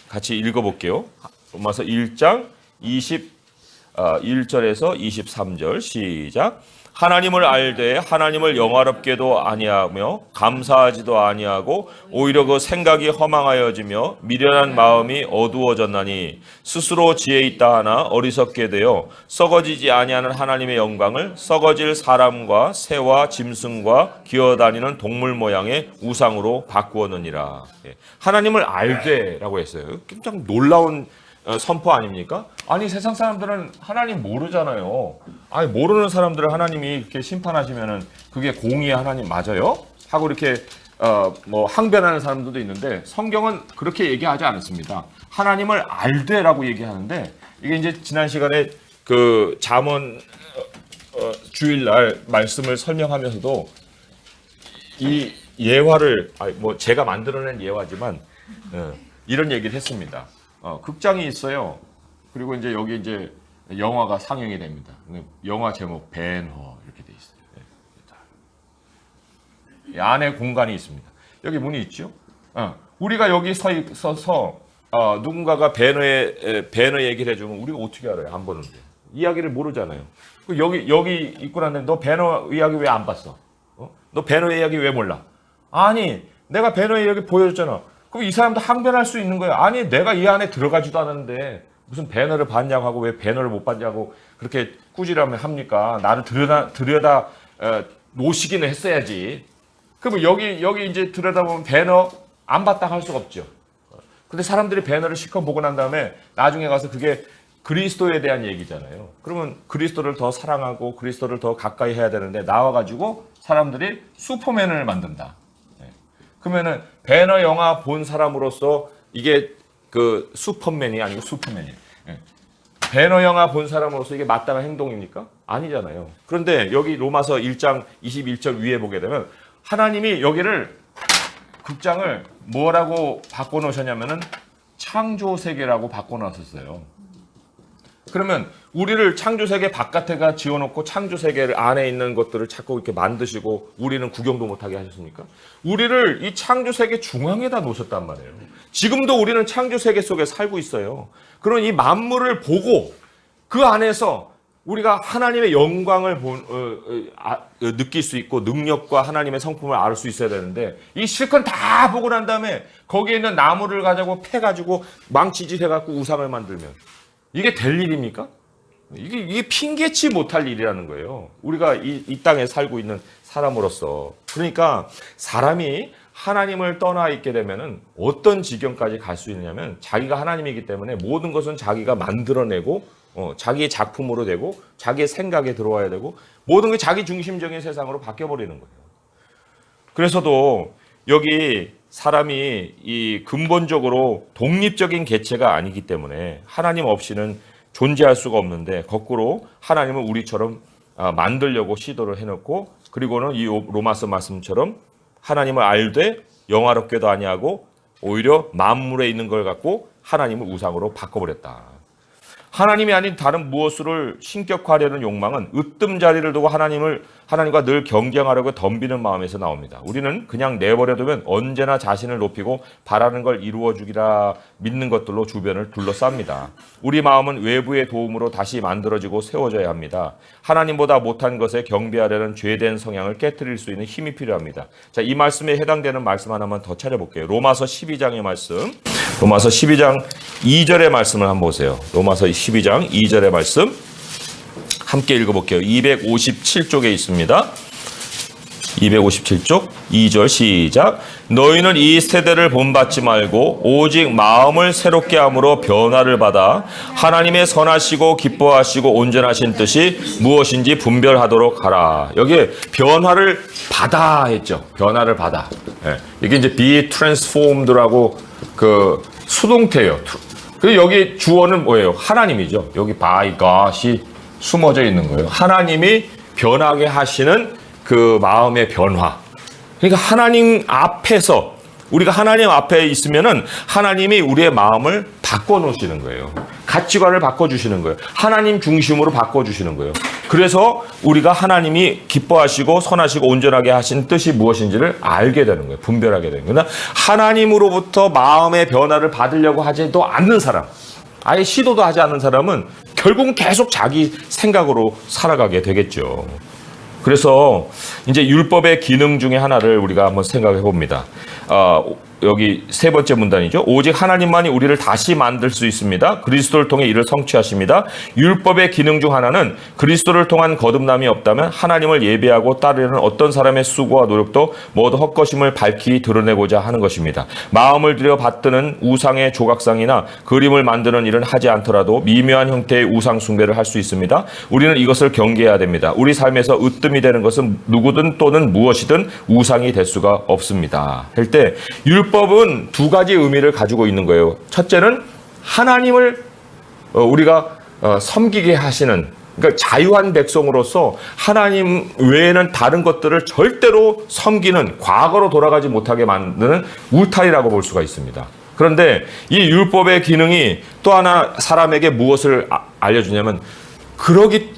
같이 읽어볼게요. 로마서 1장 21절에서 23절 시작. 하나님을 알되 하나님을 영화롭게도 아니하며 감사하지도 아니하고 오히려 그 생각이 허망하여지며 미련한 마음이 어두워졌나니 스스로 지혜 있다 하나 어리석게 되어 썩어지지 아니하는 하나님의 영광을 썩어질 사람과 새와 짐승과 기어다니는 동물 모양의 우상으로 바꾸었느니라. 하나님을 알되라고 했어요. 좀 놀라운 선포 아닙니까? 아니 세상 사람들은 하나님 모르잖아요. 아니 모르는 사람들을 하나님이 이렇게 심판하시면은 그게 공의의 하나님 맞아요? 하고 이렇게 뭐 항변하는 사람들도 있는데 성경은 그렇게 얘기하지 않았습니다. 하나님을 알되라고 얘기하는데 이게 이제 지난 시간에 그 잠언 주일날 말씀을 설명하면서도 이 예화를 뭐 제가 만들어낸 예화지만 이런 얘기를 했습니다. 극장이 있어요. 그리고 이제 여기 이제 영화가 상영이 됩니다. 영화 제목 벤허 이렇게 돼 있어요. 이 안에 공간이 있습니다. 여기 문이 있죠. 우리가 여기 서서 누군가가 배너 얘기를 해주면 우리가 어떻게 알아요? 안 보는데 이야기를 모르잖아요. 여기 있고 났는데 너 배너 이야기 왜 안 봤어? 너 배너 이야기 왜 몰라? 아니 내가 배너 이야기 보여줬잖아. 그럼 이 사람도 항변할 수 있는 거예요. 아니 내가 이 안에 들어가지도 않았는데 무슨 배너를 봤냐고 하고 왜 배너를 못 봤냐고 그렇게 꾸지람을 합니까? 나를 들여다 놓으시기는 했어야지. 그러면 여기 이제 들여다보면 배너 안 봤다 할 수가 없죠. 근데 사람들이 배너를 실컷 보고 난 다음에 나중에 가서 그게 그리스도에 대한 얘기잖아요. 그러면 그리스도를 더 사랑하고 그리스도를 더 가까이 해야 되는데 나와가지고 사람들이 슈퍼맨을 만든다. 그러면은 배너 영화 본 사람으로서 이게 그 슈퍼맨이 아니고 슈퍼맨이에요. 배너 영화 본 사람으로서 이게 마땅한 행동입니까? 아니잖아요. 그런데 여기 로마서 1장 21절 위에 보게 되면 하나님이 여기를 극장을 뭐라고 바꿔놓으셨냐면은 창조 세계라고 바꿔놨었어요. 그러면 우리를 창조 세계 바깥에가 지어놓고 창조 세계 안에 있는 것들을 자꾸 이렇게 만드시고 우리는 구경도 못하게 하셨습니까? 우리를 이 창조 세계 중앙에다 놓으셨단 말이에요. 지금도 우리는 창조 세계 속에 살고 있어요. 그런 이 만물을 보고 그 안에서 우리가 하나님의 영광을 느낄 수 있고 능력과 하나님의 성품을 알 수 있어야 되는데 이 실컷 다 보고 난 다음에 거기에 있는 나무를 가지고 패가지고 망치질 해갖고 우상을 만들면 이게 될 일입니까? 이게 핑계치 못할 일이라는 거예요. 우리가 이 땅에 살고 있는 사람으로서. 그러니까 사람이 하나님을 떠나 있게 되면은 어떤 지경까지 갈 수 있느냐면 자기가 하나님이기 때문에 모든 것은 자기가 만들어내고 자기의 작품으로 되고 자기의 생각에 들어와야 되고 모든 게 자기 중심적인 세상으로 바뀌어버리는 거예요. 그래서도 여기 사람이 이 근본적으로 독립적인 개체가 아니기 때문에 하나님 없이는 존재할 수가 없는데 거꾸로 하나님은 우리처럼 만들려고 시도를 해놓고 그리고는 이 로마서 말씀처럼 하나님을 알되 영화롭게도 아니하고 오히려 만물에 있는 걸 갖고 하나님을 우상으로 바꿔버렸다. 하나님이 아닌 다른 무엇을 신격화하려는 욕망은 으뜸자리를 두고 하나님과 늘 경쟁하려고 덤비는 마음에서 나옵니다. 우리는 그냥 내버려두면 언제나 자신을 높이고 바라는 걸 이루어주기라 믿는 것들로 주변을 둘러쌉니다. 우리 마음은 외부의 도움으로 다시 만들어지고 세워져야 합니다. 하나님보다 못한 것에 경배하려는 죄된 성향을 깨트릴 수 있는 힘이 필요합니다. 자, 이 말씀에 해당되는 말씀 하나만 더 찾아볼게요. 로마서 12장의 말씀. 로마서 12장 2절의 말씀을 한번 보세요. 로마서 12장 2절의 말씀 함께 읽어볼게요. 257쪽에 있습니다. 257쪽 2절 시작. 너희는 이 세대를 본받지 말고 오직 마음을 새롭게 함으로 변화를 받아 하나님의 선하시고 기뻐하시고 온전하신 뜻이 무엇인지 분별하도록 하라. 여기에 변화를 받아 했죠. 변화를 받아. 이게 이제 be transformed라고 그 수동태예요. 그 여기 주어는 뭐예요? 하나님이죠. 여기 by God이 숨어져 있는 거예요. 하나님이 변하게 하시는 그 마음의 변화. 그러니까 하나님 앞에서 우리가 하나님 앞에 있으면은 하나님이 우리의 마음을 바꿔 놓으시는 거예요. 가치관을 바꿔 주시는 거예요. 하나님 중심으로 바꿔 주시는 거예요. 그래서 우리가 하나님이 기뻐하시고 선하시고 온전하게 하신 뜻이 무엇인지를 알게 되는 거예요. 분별하게 되는 거예요. 하나님으로부터 마음의 변화를 받으려고 하지도 않는 사람, 아예 시도도 하지 않는 사람은 결국은 계속 자기 생각으로 살아가게 되겠죠. 그래서 이제 율법의 기능 중에 하나를 우리가 한번 생각해 봅니다. 여기 세 번째 문단이죠. 오직 하나님만이 우리를 다시 만들 수 있습니다. 그리스도를 통해 이를 성취하십니다. 율법의 기능 중 하나는 그리스도를 통한 거듭남이 없다면 하나님을 예배하고 따르려는 어떤 사람의 수고와 노력도 모두 헛것임을 밝히 드러내고자 하는 것입니다. 마음을 들여 받드는 우상의 조각상이나 그림을 만드는 일은 하지 않더라도 미묘한 형태의 우상 숭배를 할 수 있습니다. 우리는 이것을 경계해야 됩니다. 우리 삶에서 으뜸이 되는 것은 누구든 또는 무엇이든 우상이 될 수가 없습니다. 할 때 율법은 두 가지 의미를 가지고 있는 거예요. 첫째는 하나님을 우리가 섬기게 하시는, 그러니까 자유한 백성으로서 하나님 외에는 다른 것들을 절대로 섬기는, 과거로 돌아가지 못하게 만드는 울타리라고 볼 수가 있습니다. 그런데 이 율법의 기능이 또 하나 사람에게 무엇을 알려주냐면 그렇지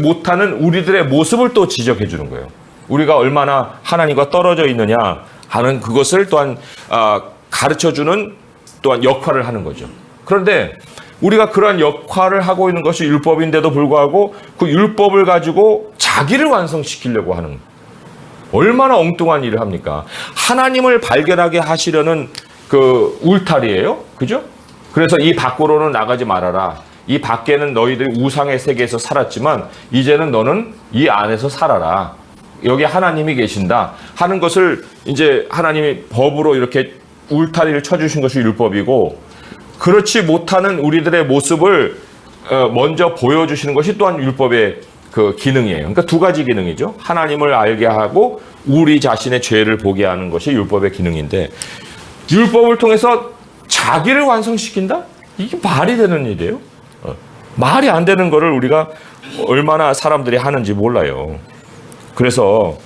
못하는 우리들의 모습을 또 지적해 주는 거예요. 우리가 얼마나 하나님과 떨어져 있느냐 하는 그것을 또한 가르쳐주는 또한 역할을 하는 거죠. 그런데 우리가 그러한 역할을 하고 있는 것이 율법인데도 불구하고 그 율법을 가지고 자기를 완성시키려고 하는, 얼마나 엉뚱한 일을 합니까? 하나님을 발견하게 하시려는 그 울타리예요. 그죠? 그래서 이 밖으로는 나가지 말아라. 이 밖에는 너희들이 우상의 세계에서 살았지만 이제는 너는 이 안에서 살아라. 여기 하나님이 계신다 하는 것을 이제 하나님이 법으로 이렇게 울타리를 쳐주신 것이 율법이고, 그렇지 못하는 우리들의 모습을 먼저 보여주시는 것이 또한 율법의 그 기능이에요. 그러니까 두 가지 기능이죠. 하나님을 알게 하고 우리 자신의 죄를 보게 하는 것이 율법의 기능인데, 율법을 통해서 자기를 완성시킨다? 이게 말이 되는 일이에요. 말이 안 되는 거를 우리가 얼마나 사람들이 하는지 몰라요. 그래서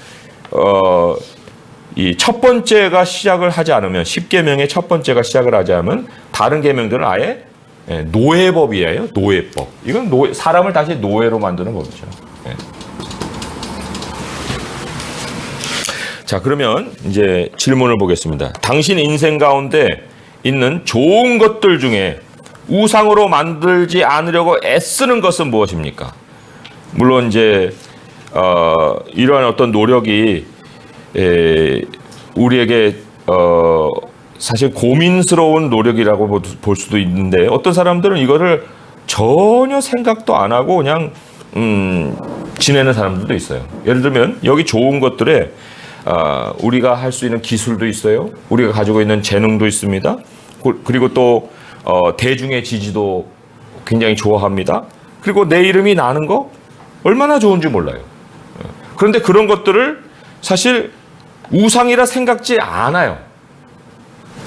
이 첫 번째가 시작을 하지 않으면, 10계명의 첫 번째가 시작을 하지 않으면 다른 계명들은 아예 노예법이에요. 노예법. 이건 사람을 다시 노예로 만드는 법이죠. 자, 그러면 이제 질문을 보겠습니다. 당신 인생 가운데 있는 좋은 것들 중에 우상으로 만들지 않으려고 애쓰는 것은 무엇입니까? 물론 이제 이러한 어떤 노력이 우리에게 사실 고민스러운 노력이라고 볼 수도 있는데, 어떤 사람들은 이거를 전혀 생각도 안 하고 그냥 지내는 사람들도 있어요. 예를 들면 여기 좋은 것들에 우리가 할 수 있는 기술도 있어요. 우리가 가지고 있는 재능도 있습니다. 그리고 또 대중의 지지도 굉장히 좋아합니다. 그리고 내 이름이 나는 거 얼마나 좋은지 몰라요. 그런데 그런 것들을 사실 우상이라 생각지 않아요.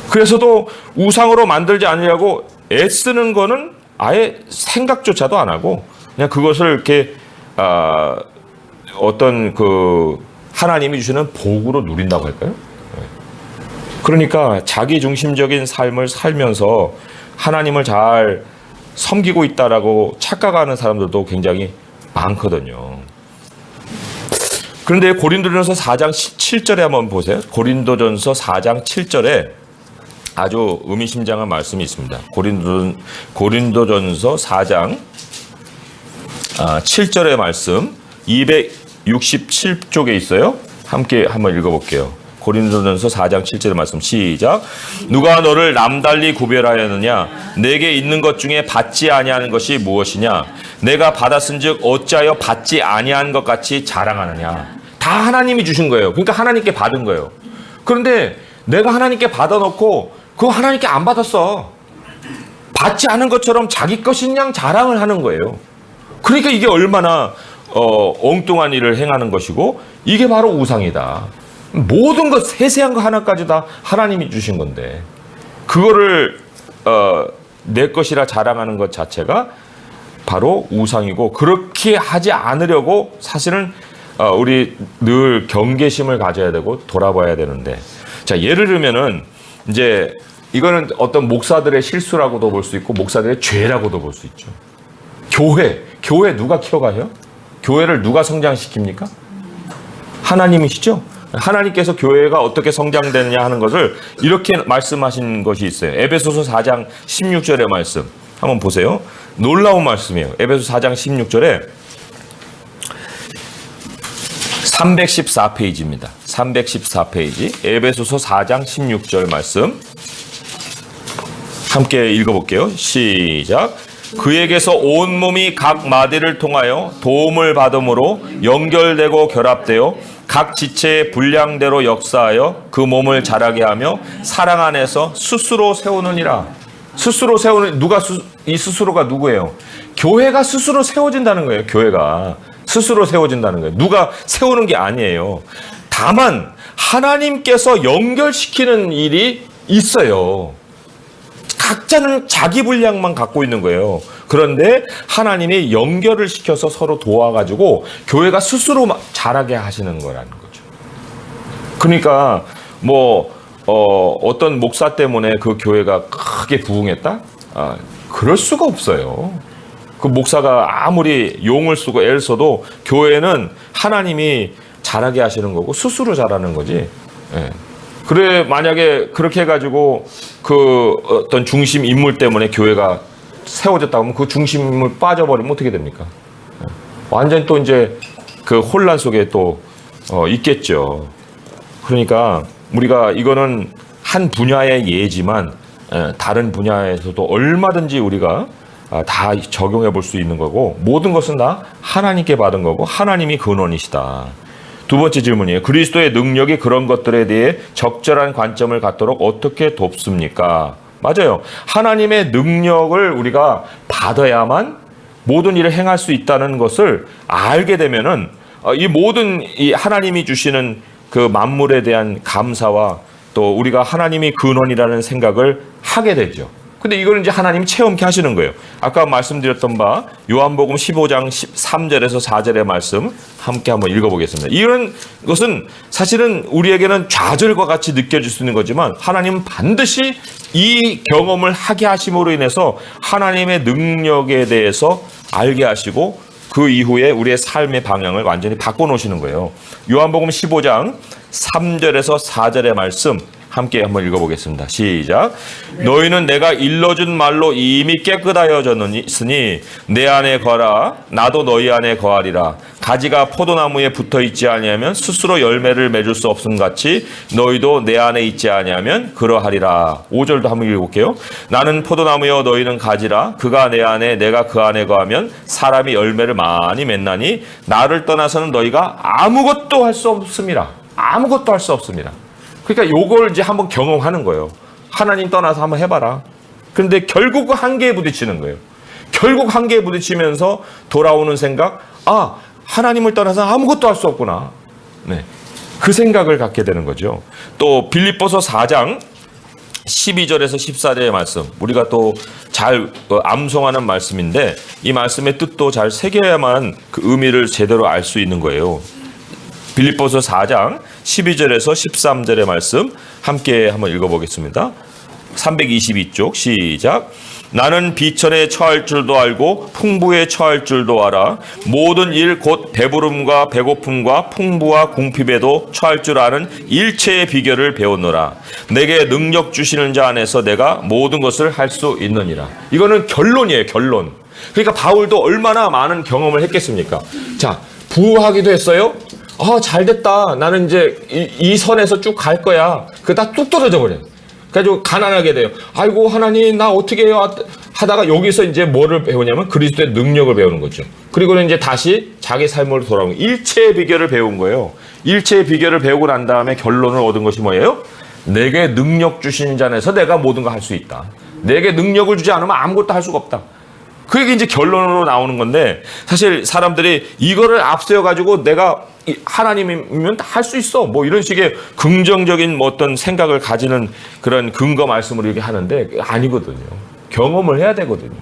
그래서도 우상으로 만들지 않으려고 애쓰는 거는 아예 생각조차도 안 하고 그냥 그것을 이렇게 어떤 그 하나님이 주시는 복으로 누린다고 할까요? 그러니까 자기 중심적인 삶을 살면서 하나님을 잘 섬기고 있다라고 착각하는 사람들도 굉장히 많거든요. 그런데 고린도전서 4장 7절에 한번 보세요. 고린도전서 4장 7절에 아주 의미심장한 말씀이 있습니다. 고린도전서 4장 7절의 말씀 267쪽에 있어요. 함께 한번 읽어볼게요. 고린도전서 4장 7절의 말씀 시작. 누가 너를 남달리 구별하였느냐? 내게 있는 것 중에 받지 아니하는 것이 무엇이냐? 내가 받았은즉 어찌하여 받지 아니한 것 같이 자랑하느냐? 다 하나님이 주신 거예요. 그러니까 하나님께 받은 거예요. 그런데 내가 하나님께 받아놓고 그거 하나님께 안 받았어. 받지 않은 것처럼 자기 것인 양 자랑을 하는 거예요. 그러니까 이게 얼마나 엉뚱한 일을 행하는 것이고 이게 바로 우상이다. 모든 것 세세한 거 하나까지 다 하나님이 주신 건데 그거를 내 것이라 자랑하는 것 자체가 바로 우상이고 그렇게 하지 않으려고 사실은 우리 늘 경계심을 가져야 되고 돌아봐야 되는데 자 예를 들면은 이제 이거는 어떤 목사들의 실수라고도 볼 수 있고 목사들의 죄라고도 볼 수 있죠. 교회 누가 키워가요? 교회를 누가 성장시킵니까? 하나님이시죠? 하나님께서 교회가 어떻게 성장되느냐 하는 것을 이렇게 말씀하신 것이 있어요. 에베소서 4장 16절의 말씀 한번 보세요. 놀라운 말씀이에요. 에베소 4장 16절에 314페이지입니다. 314페이지 에베소서 4장 16절 말씀 함께 읽어볼게요. 시작. 그에게서 온몸이 각 마디를 통하여 도움을 받음으로 연결되고 결합되어 각 지체의 분량대로 역사하여 그 몸을 자라게 하며 사랑 안에서 스스로 세우느니라. 스스로 세우는 이 스스로가 누구예요? 교회가 스스로 세워진다는 거예요. 교회가 스스로 세워진다는 거예요. 누가 세우는 게 아니에요. 다만 하나님께서 연결시키는 일이 있어요. 각자는 자기 분량만 갖고 있는 거예요. 그런데 하나님이 연결을 시켜서 서로 도와가지고 교회가 스스로 자라게 하시는 거라는 거죠. 그러니까 어떤 목사 때문에 그 교회가 크게 부흥했다? 그럴 수가 없어요. 그 목사가 아무리 용을 쓰고 애를 써도 교회는 하나님이 자라게 하시는 거고 스스로 자라는 거지. 예. 그래 만약에 그렇게 해가지고 그 어떤 중심 인물 때문에 교회가 세워졌다 하면 그 중심 인물 빠져버리면 어떻게 됩니까? 완전 또 이제 그 혼란 속에 또 있겠죠. 그러니까 우리가 이거는 한 분야의 예지만 다른 분야에서도 얼마든지 우리가 다 적용해 볼 수 있는 거고 모든 것은 다 하나님께 받은 거고 하나님이 근원이시다. 두 번째 질문이에요. 그리스도의 능력이 그런 것들에 대해 적절한 관점을 갖도록 어떻게 돕습니까? 맞아요. 하나님의 능력을 우리가 받아야만 모든 일을 행할 수 있다는 것을 알게 되면은 이 모든 이 하나님이 주시는 그 만물에 대한 감사와 또 우리가 하나님이 근원이라는 생각을 하게 되죠. 근데 이걸 이제 하나님이 체험케 하시는 거예요. 아까 말씀드렸던 바 요한복음 15장 13절에서 4절의 말씀 함께 한번 읽어보겠습니다. 이런 것은 사실은 우리에게는 좌절과 같이 느껴질 수 있는 거지만 하나님은 반드시 이 경험을 하게 하심으로 인해서 하나님의 능력에 대해서 알게 하시고 그 이후에 우리의 삶의 방향을 완전히 바꿔놓으시는 거예요. 요한복음 15장 3절에서 4절의 말씀 함께 한번 읽어보겠습니다. 시작. 너희는 내가 일러준 말로 이미 깨끗하여졌으니 내 안에 거하라. 나도 너희 안에 거하리라. 가지가 포도나무에 붙어 있지 아니하면 스스로 열매를 맺을 수 없음 같이 너희도 내 안에 있지 아니하면 그러하리라. 5절도 한번 읽어볼게요. 나는 포도나무여 너희는 가지라. 그가 내 안에 내가 그 안에 거하면 사람이 열매를 많이 맺나니 나를 떠나서는 너희가 아무것도 할 수 없습니다. 아무것도 할 수 없습니다. 그러니까 요걸 이제 한번 경험하는 거예요. 하나님 떠나서 한번 해봐라. 그런데 결국 한계에 부딪히는 거예요. 결국 한계에 부딪히면서 돌아오는 생각, 하나님을 떠나서 아무것도 할 수 없구나. 네, 그 생각을 갖게 되는 거죠. 또 빌립보서 4장 12절에서 14절의 말씀, 우리가 또 잘 암송하는 말씀인데 이 말씀의 뜻도 잘 새겨야만 그 의미를 제대로 알 수 있는 거예요. 빌립보서 4장 12절에서 13절의 말씀 함께 한번 읽어보겠습니다. 322쪽 시작. 나는 비천에 처할 줄도 알고 풍부에 처할 줄도 알아. 모든 일 곧 배부름과 배고픔과 풍부와 궁핍에도 처할 줄 아는 일체의 비결을 배웠노라. 내게 능력 주시는 자 안에서 내가 모든 것을 할 수 있느니라. 이거는 결론이에요, 결론. 그러니까 바울도 얼마나 많은 경험을 했겠습니까? 자, 부하기도 했어요. 잘 됐다. 나는 이제 이 선에서 쭉 갈 거야. 그러다 뚝 떨어져 버려요. 그래가지고 가난하게 돼요. 아이고 하나님 나 어떻게 해요? 하다가 여기서 이제 뭐를 배우냐면 그리스도의 능력을 배우는 거죠. 그리고는 이제 다시 자기 삶으로 돌아오는 거예요. 일체의 비결을 배운 거예요. 일체의 비결을 배우고 난 다음에 결론을 얻은 것이 뭐예요? 내게 능력 주시는 자 안에서 내가 모든 걸 할 수 있다. 내게 능력을 주지 않으면 아무것도 할 수가 없다. 그게 이제 결론으로 나오는 건데, 사실 사람들이 이거를 앞세워 가지고 내가 하나님이면 다 할 수 있어 뭐 이런 식의 긍정적인 뭐 어떤 생각을 가지는 그런 근거 말씀을 이렇게 하는데 아니거든요. 경험을 해야 되거든요.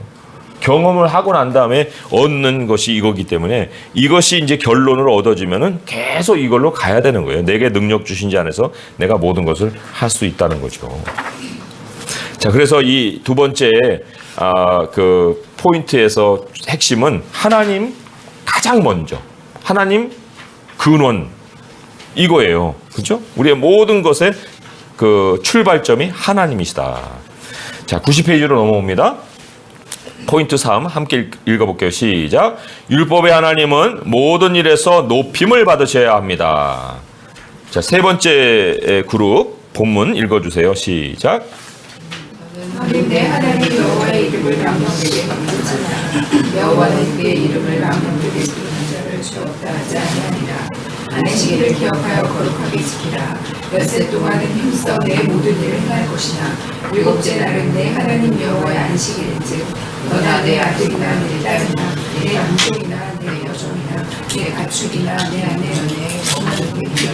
경험을 하고 난 다음에 얻는 것이 이거기 때문에 이것이 이제 결론으로 얻어지면은 계속 이걸로 가야 되는 거예요. 내게 능력 주신 자 안에서 내가 모든 것을 할 수 있다는 거죠. 자, 그래서 이 두 번째 그 포인트에서 핵심은 하나님 가장 먼저, 하나님 근원 이거예요. 그렇죠? 우리의 모든 것의 그 출발점이 하나님이시다. 자, 90페이지로 넘어옵니다. 포인트 3 함께 읽어볼게요. 시작. 율법의 하나님은 모든 일에서 높임을 받으셔야 합니다. 자, 세 번째 그룹 본문 읽어주세요. 시작. 내 하나님 여호와의 이름을 망령되게 부르짖으라. 여호와는 그의 이름을 망령되게 부르는 자를 주었다 하지 아니하니라. 안식일을 기억하여 거룩하게 지키라. 엿새 동안은 힘써 내 모든 일을 행할 것이나 일곱째 날은 내 하나님 여호와의 안식일인즉 너나 내 아들이나 내 딸이나 내 양종이나 내 여종이나 내 가축이나 내 아내여 내 어머니 내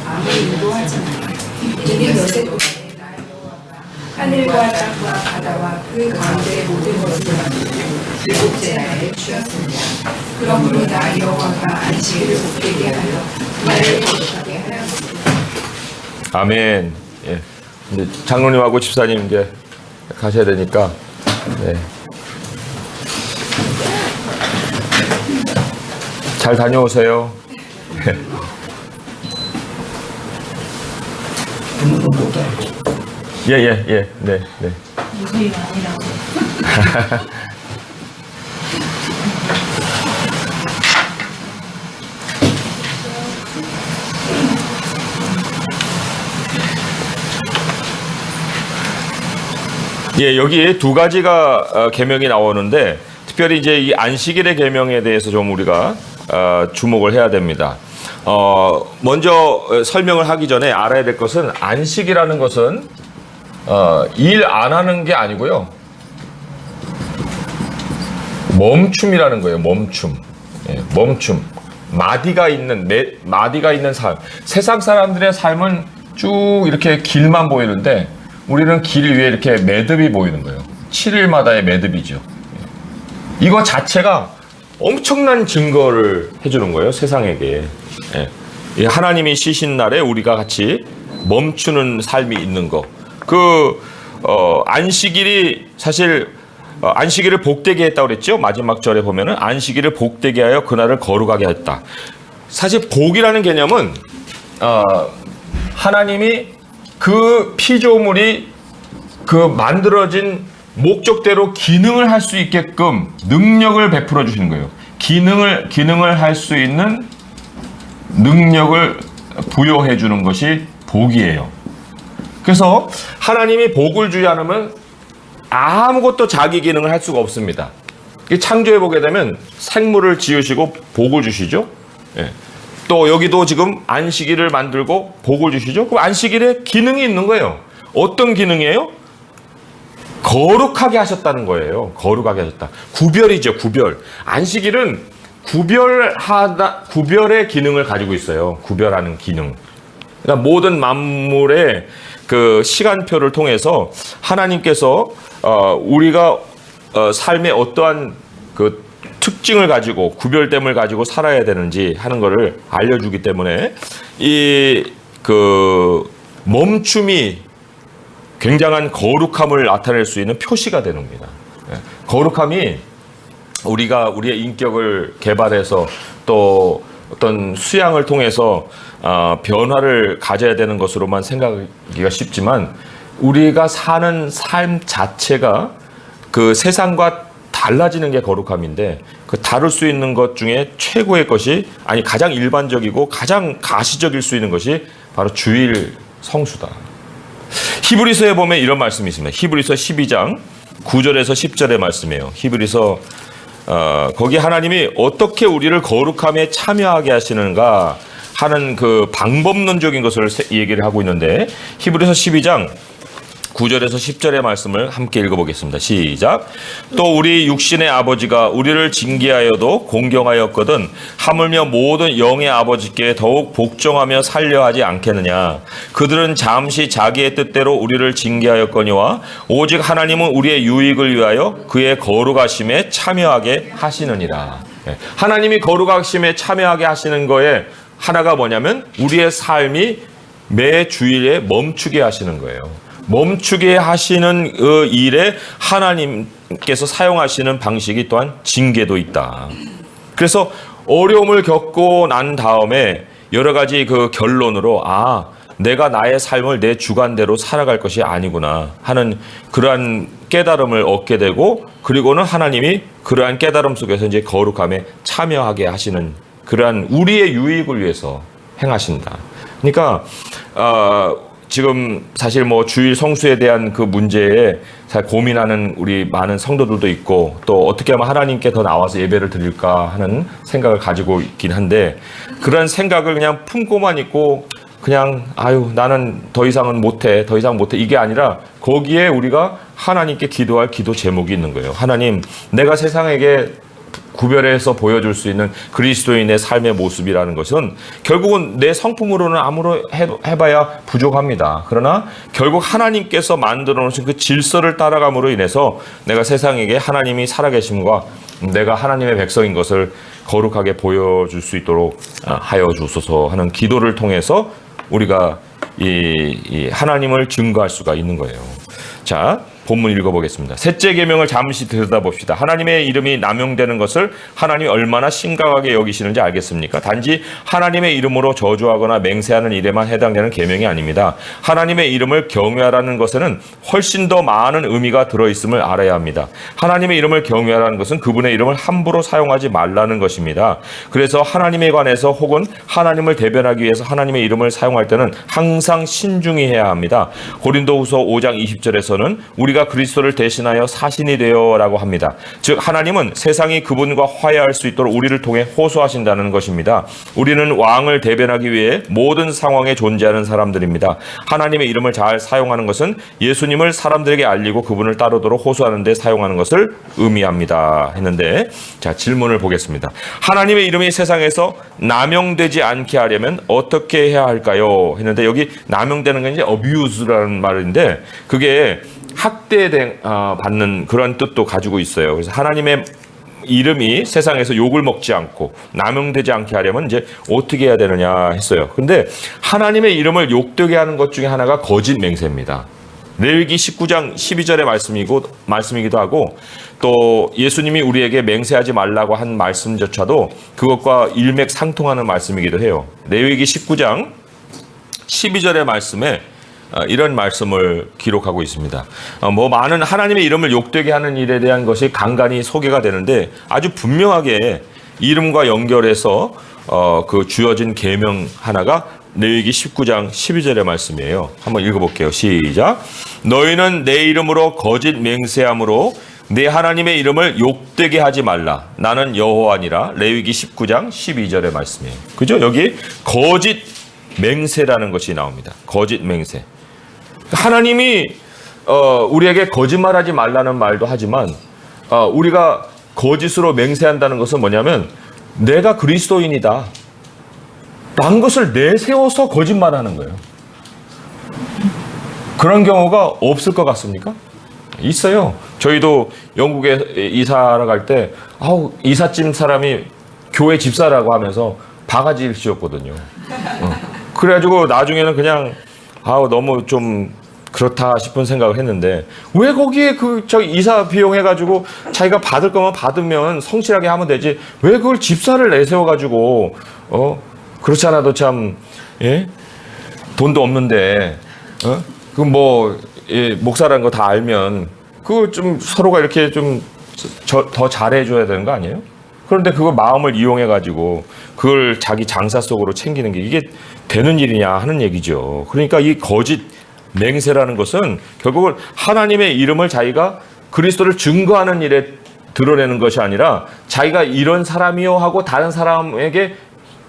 아무 일도 하지 마라. 이는 엿새 동안에 하늘과 땅과 바다와 그 가운데 모든 것을 만들고 일곱째 날에 쉬었습니다. 그러므로 나 여호와가 안식일을 복되게 하여 나를 거룩하게 하였습니다. 아멘. 예. 이제 장로님하고 집사님 이제 가셔야 되니까. 네. 잘 다녀오세요. 예. 네. 무서이 아니라고. 예, 여기 두 가지가 계명이 나오는데 특별히 이제 이 안식일의 계명에 대해서 좀 우리가 주목을 해야 됩니다. 먼저 설명을 하기 전에 알아야 될 것은 안식이라는 것은 일 안 하는 게 아니고요. 멈춤이라는 거예요. 멈춤. 예, 멈춤. 마디가 있는 삶. 세상 사람들의 삶은 쭉 이렇게 길만 보이는데 우리는 길 위에 이렇게 매듭이 보이는 거예요. 7일마다의 매듭이죠. 이거 자체가 엄청난 증거를 해주는 거예요. 세상에게. 예. 하나님이 쉬신 날에 우리가 같이 멈추는 삶이 있는 거. 안식일이 사실 안식일을 복되게 했다고 그랬죠. 마지막 절에 보면은 안식일을 복되게 하여 그날을 거룩하게 했다. 사실 복이라는 개념은 하나님이 그 피조물이 그 만들어진 목적대로 기능을 할 수 있게끔 능력을 베풀어 주시는 거예요. 기능을 할 수 있는 능력을 부여해 주는 것이 복이에요. 그래서 하나님이 복을 주지 않으면 아무것도 자기 기능을 할 수가 없습니다. 창조해 보게 되면 생물을 지으시고 복을 주시죠. 예. 또 여기도 지금 안식일을 만들고 복을 주시죠. 그럼 안식일에 기능이 있는 거예요. 어떤 기능이에요? 거룩하게 하셨다는 거예요. 거룩하게 하셨다. 구별이죠, 구별. 안식일은 구별의 기능을 가지고 있어요. 구별하는 기능. 그러니까 모든 만물의 그 시간표를 통해서 하나님께서 우리가 삶의 어떠한 그 특징을 가지고 구별됨을 가지고 살아야 되는지 하는 것을 알려주기 때문에 이 그 멈춤이 굉장한 거룩함을 나타낼 수 있는 표시가 되는 겁니다. 거룩함이 우리가 우리의 인격을 개발해서 또 어떤 수양을 통해서 변화를 가져야 되는 것으로만 생각하기가 쉽지만 우리가 사는 삶 자체가 그 세상과 달라지는 게 거룩함인데 그 다룰 수 있는 것 중에 최고의 것이 아니 가장 일반적이고 가장 가시적일 수 있는 것이 바로 주일 성수다. 히브리서에 보면 이런 말씀이 있습니다. 히브리서 12장 9절에서 10절의 말씀이에요. 히브리서 거기 하나님이 어떻게 우리를 거룩함에 참여하게 하시는가 하는 그 방법론적인 것을 얘기를 하고 있는데 히브리서 12장 9절에서 10절의 말씀을 함께 읽어보겠습니다. 시작. 또 우리 육신의 아버지가 우리를 징계하여도 공경하였거든 하물며 모든 영의 아버지께 더욱 복종하며 살려 하지 않겠느냐. 그들은 잠시 자기의 뜻대로 우리를 징계하였거니와 오직 하나님은 우리의 유익을 위하여 그의 거룩하심에 참여하게 하시느니라. 하나님이 거룩하심에 참여하게 하시는 거에 하나가 뭐냐면 우리의 삶이 매 주일에 멈추게 하시는 거예요. 멈추게 하시는 그 일에 하나님께서 사용하시는 방식이 또한 징계도 있다. 그래서 어려움을 겪고 난 다음에 여러 가지 그 결론으로 내가 나의 삶을 내 주관대로 살아갈 것이 아니구나 하는 그러한 깨달음을 얻게 되고 그리고는 하나님이 그러한 깨달음 속에서 이제 거룩함에 참여하게 하시는 그러한 우리의 유익을 위해서 행하신다. 그러니까 지금 사실 뭐 주일 성수에 대한 그 문제에 잘 고민하는 우리 많은 성도들도 있고 또 어떻게 하면 하나님께 더 나와서 예배를 드릴까 하는 생각을 가지고 있긴 한데 그런 생각을 그냥 품고만 있고 그냥 나는 더 이상 못해 이게 아니라 거기에 우리가 하나님께 기도할 기도 제목이 있는 거예요. 하나님, 내가 세상에게 구별해서 보여줄 수 있는 그리스도인의 삶의 모습이라는 것은 결국은 내 성품으로는 아무로 해봐야 부족합니다. 그러나 결국 하나님께서 만들어 놓으신 그 질서를 따라감으로 인해서 내가 세상에게 하나님이 살아계심과 내가 하나님의 백성인 것을 거룩하게 보여줄 수 있도록 하여 주소서 하는 기도를 통해서 우리가 이 하나님을 증거할 수가 있는 거예요. 자, 본문 읽어보겠습니다. 셋째 계명을 잠시 들여다봅시다. 하나님의 이름이 남용되는 것을 하나님이 얼마나 심각하게 여기시는지 알겠습니까? 단지 하나님의 이름으로 저주하거나 맹세하는 일에만 해당되는 계명이 아닙니다. 하나님의 이름을 경외하라는 것에는 훨씬 더 많은 의미가 들어있음을 알아야 합니다. 하나님의 이름을 경외하라는 것은 그분의 이름을 함부로 사용하지 말라는 것입니다. 그래서 하나님에 관해서 혹은 하나님을 대변하기 위해서 하나님의 이름을 사용할 때는 항상 신중히 해야 합니다. 고린도후서 5장 20절에서는 우리가 그리스도를 대신하여 사신이 되어라고 합니다. 즉 하나님은 세상이 그분과 화해할 수 있도록 우리를 통해 호소하신다는 것입니다. 우리는 왕을 대변하기 위해 모든 상황에 존재하는 사람들입니다. 하나님의 이름을 잘 사용하는 것은 예수님을 사람들에게 알리고 그분을 따르도록 호소하는 데 사용하는 것을 의미합니다. 했는데 자, 질문을 보겠습니다. 하나님의 이름이 세상에서 남용되지 않게 하려면 어떻게 해야 할까요? 했는데 여기 남용되는 건 이제 abuse라는 말인데 그게 학대받는 그런 뜻도 가지고 있어요. 그래서 하나님의 이름이 세상에서 욕을 먹지 않고 남용되지 않게 하려면 이제 어떻게 해야 되느냐 했어요. 근데 하나님의 이름을 욕되게 하는 것 중에 하나가 거짓 맹세입니다. 레위기 19장 12절의 말씀이기도 하고 또 예수님이 우리에게 맹세하지 말라고 한 말씀조차도 그것과 일맥상통하는 말씀이기도 해요. 레위기 19장 12절의 말씀에 이런 말씀을 기록하고 있습니다. 많은 하나님의 이름을 욕되게 하는 일에 대한 것이 간간히 소개가 되는데 아주 분명하게 이름과 연결해서 그 주어진 계명 하나가 레위기 19장 12절의 말씀이에요. 한번 읽어볼게요. 시작. 너희는 내 이름으로 거짓 맹세함으로 내 하나님의 이름을 욕되게 하지 말라. 나는 여호와니라. 레위기 19장 12절의 말씀이에요. 그죠? 여기 거짓 맹세라는 것이 나옵니다. 거짓 맹세. 하나님이 우리에게 거짓말하지 말라는 말도 하지만 우리가 거짓으로 맹세한다는 것은 뭐냐면 내가 그리스도인이다 라는 것을 내세워서 거짓말하는 거예요. 그런 경우가 없을 것 같습니까? 있어요. 저희도 영국에 이사하러 갈 때 이삿짐 사람이 교회 집사라고 하면서 바가지를 씌웠거든요. 그래가지고 나중에는 그냥 너무 좀 그렇다 싶은 생각을 했는데 왜 거기에 저 이사 비용 해가지고 자기가 받을 거면 받으면 성실하게 하면 되지 왜 그걸 집사를 내세워가지고 그렇지 않아도 참 예? 돈도 없는데 그 뭐 목사라는 거 다 알면 그거 좀 서로가 이렇게 좀 더 잘해줘야 되는 거 아니에요? 그런데 그거 마음을 이용해가지고 그걸 자기 장사 속으로 챙기는 게 이게 되는 일이냐 하는 얘기죠. 그러니까 이 거짓 맹세라는 것은 결국은 하나님의 이름을 자기가 그리스도를 증거하는 일에 드러내는 것이 아니라 자기가 이런 사람이요 하고 다른 사람에게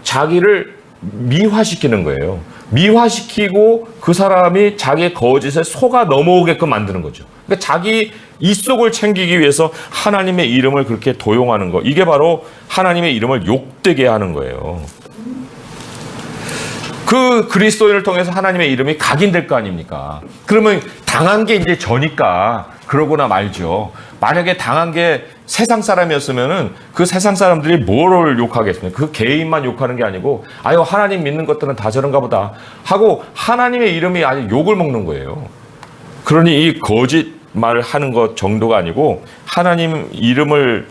자기를 미화시키는 거예요. 미화시키고 그 사람이 자기의 거짓에 속아 넘어오게끔 만드는 거죠. 그러니까 자기 입속을 챙기기 위해서 하나님의 이름을 그렇게 도용하는 거. 이게 바로 하나님의 이름을 욕되게 하는 거예요. 그 그리스도인을 통해서 하나님의 이름이 각인될 거 아닙니까? 그러면 당한 게 이제 저니까 그러거나 말죠. 만약에 당한 게 세상 사람이었으면은 그 세상 사람들이 뭐를 욕하겠습니까? 그 개인만 욕하는 게 아니고 아유 하나님 믿는 것들은 다 저런가 보다 하고 하나님의 이름이 아주 욕을 먹는 거예요. 그러니 이 거짓말을 하는 것 정도가 아니고 하나님 이름을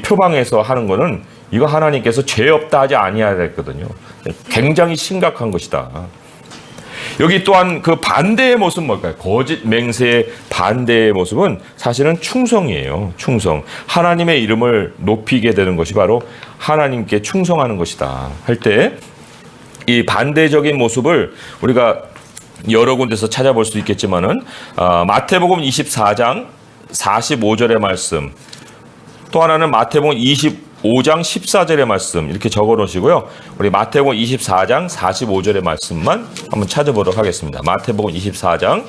표방해서 하는 거는 이거 하나님께서 죄 없다 하지 아니해야 됐거든요. 굉장히 심각한 것이다. 여기 또한 그 반대의 모습은 뭘까요? 거짓 맹세의 반대의 모습은 사실은 충성이에요. 충성. 하나님의 이름을 높이게 되는 것이 바로 하나님께 충성하는 것이다. 할 때 이 반대적인 모습을 우리가 여러 군데서 찾아볼 수 있겠지만은 마태복음 24장 45절의 말씀, 또 하나는 마태복음 25장 14절의 말씀 이렇게 적어 놓으시고요. 우리 마태복음 24장 45절의 말씀만 한번 찾아보도록 하겠습니다. 마태복음 24장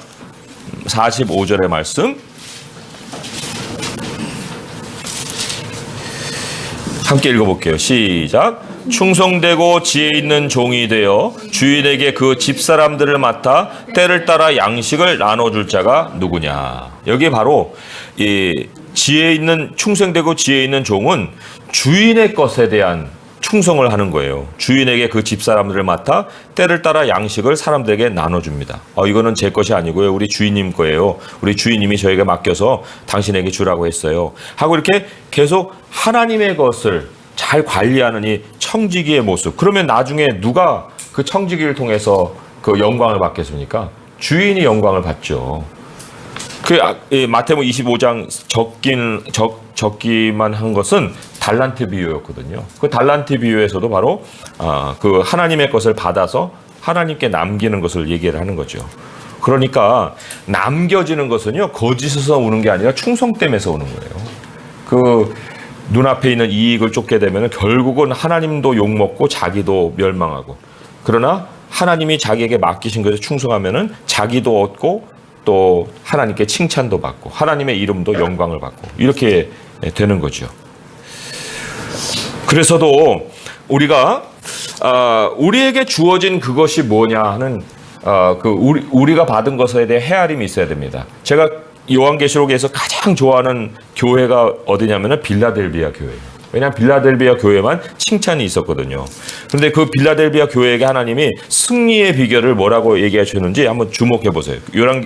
45절의 말씀 함께 읽어볼게요. 시작. 충성되고 지혜 있는 종이 되어 주인에게 그 집사람들을 맡아 때를 따라 양식을 나눠줄 자가 누구냐. 여기 바로 이 지혜 있는 충성되고 지혜 있는 종은 주인의 것에 대한 충성을 하는 거예요. 주인에게 그 집사람들을 맡아 때를 따라 양식을 사람들에게 나눠줍니다. 이거는 제 것이 아니고요. 우리 주인님 거예요. 우리 주인님이 저에게 맡겨서 당신에게 주라고 했어요. 하고 이렇게 계속 하나님의 것을 잘 관리하는 이 청지기의 모습. 그러면 나중에 누가 그 청지기를 통해서 그 영광을 받겠습니까? 주인이 영광을 받죠. 그 마태복음 25장 적기만 한 것은 달란트 비유였거든요. 그 달란트 비유에서도 바로 그 하나님의 것을 받아서 하나님께 남기는 것을 얘기를 하는 거죠. 그러니까 남겨지는 것은요 거짓에서 오는 게 아니라 충성됨에서 오는 거예요. 그 눈앞에 있는 이익을 쫓게 되면 결국은 하나님도 욕먹고 자기도 멸망하고, 그러나 하나님이 자기에게 맡기신 것에 충성하면은 자기도 얻고 또 하나님께 칭찬도 받고 하나님의 이름도 영광을 받고 이렇게 되는 거죠. 그래서도 우리가 우리에게 주어진 그것이 뭐냐 하는 우리가 받은 것에 대해 헤아림이 있어야 됩니다. 제가 요한계시록에서 가장 좋아하는 교회가 어디냐면은 빌라델비아 교회예요. 왜냐하면 빌라델비아 교회만 칭찬이 있었거든요. 그런데 그 빌라델비아 교회에게 하나님이 승리의 비결을 뭐라고 얘기하셨는지 한번 주목해 보세요.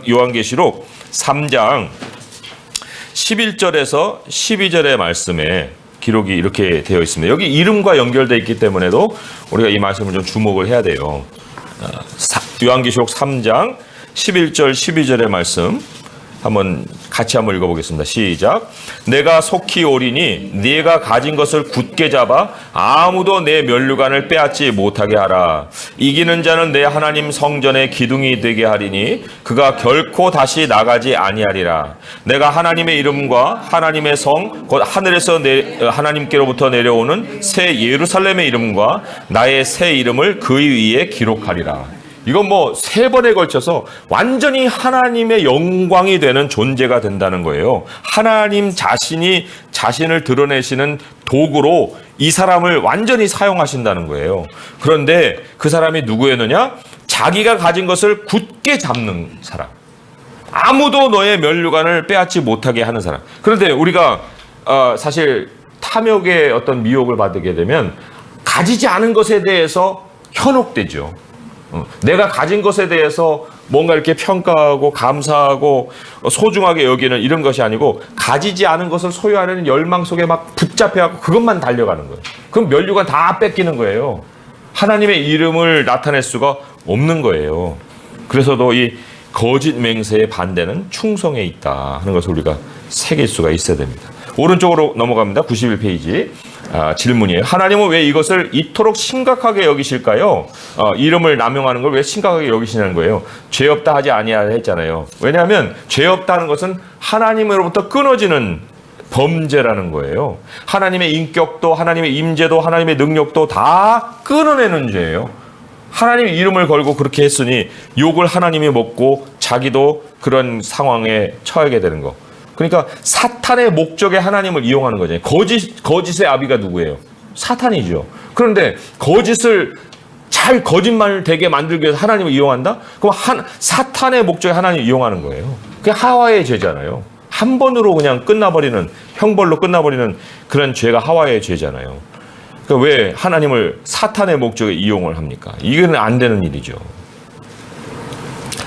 요한계시록 3장 11절에서 12절의 말씀에 기록이 이렇게 되어 있습니다. 여기 이름과 연결되어 있기 때문에도 우리가 이 말씀을 좀 주목을 해야 돼요. 요한계시록 3장 11절 12절의 말씀 같이 한번 읽어보겠습니다. 시작. 내가 속히 오리니 네가 가진 것을 굳게 잡아 아무도 내 면류관을 빼앗지 못하게 하라. 이기는 자는 내 하나님 성전의 기둥이 되게 하리니 그가 결코 다시 나가지 아니하리라. 내가 하나님의 이름과 하나님의 성 곧 하늘에서 하나님께로부터 내려오는 새 예루살렘의 이름과 나의 새 이름을 그 위에 기록하리라. 이건 뭐 3번에 걸쳐서 완전히 하나님의 영광이 되는 존재가 된다는 거예요. 하나님 자신이 자신을 드러내시는 도구로 이 사람을 완전히 사용하신다는 거예요. 그런데 그 사람이 누구였느냐? 자기가 가진 것을 굳게 잡는 사람. 아무도 너의 면류관을 빼앗지 못하게 하는 사람. 그런데 우리가 사실 탐욕의 어떤 미혹을 받게 되면 가지지 않은 것에 대해서 현혹되죠. 내가 가진 것에 대해서 뭔가 이렇게 평가하고 감사하고 소중하게 여기는 이런 것이 아니고 가지지 않은 것을 소유하려는 열망 속에 막 붙잡혀갖고 그것만 달려가는 거예요. 그럼 면류관 다 뺏기는 거예요. 하나님의 이름을 나타낼 수가 없는 거예요. 그래서도 이 거짓 맹세의 반대는 충성에 있다 하는 것을 우리가 새길 수가 있어야 됩니다. 오른쪽으로 넘어갑니다. 91페이지. 질문이에요. 하나님은 왜 이것을 이토록 심각하게 여기실까요? 이름을 남용하는 걸 왜 심각하게 여기시는 거예요? 죄 없다 하지 아니하라 했잖아요. 왜냐하면 죄 없다는 것은 하나님으로부터 끊어지는 범죄라는 거예요. 하나님의 인격도 하나님의 임재도 하나님의 능력도 다 끊어내는 죄예요. 하나님의 이름을 걸고 그렇게 했으니 욕을 하나님이 먹고 자기도 그런 상황에 처하게 되는 거. 그러니까 사탄의 목적에 하나님을 이용하는 거죠. 거짓의 아비가 누구예요? 사탄이죠. 그런데 거짓을 잘 거짓말 되게 만들기 위해서 하나님을 이용한다? 그럼 사탄의 목적에 하나님을 이용하는 거예요. 그게 하와의 죄잖아요. 한 번으로 그냥 끝나버리는, 형벌로 끝나버리는 그런 죄가 하와의 죄잖아요. 그러니까 왜 하나님을 사탄의 목적에 이용을 합니까? 이건 안 되는 일이죠.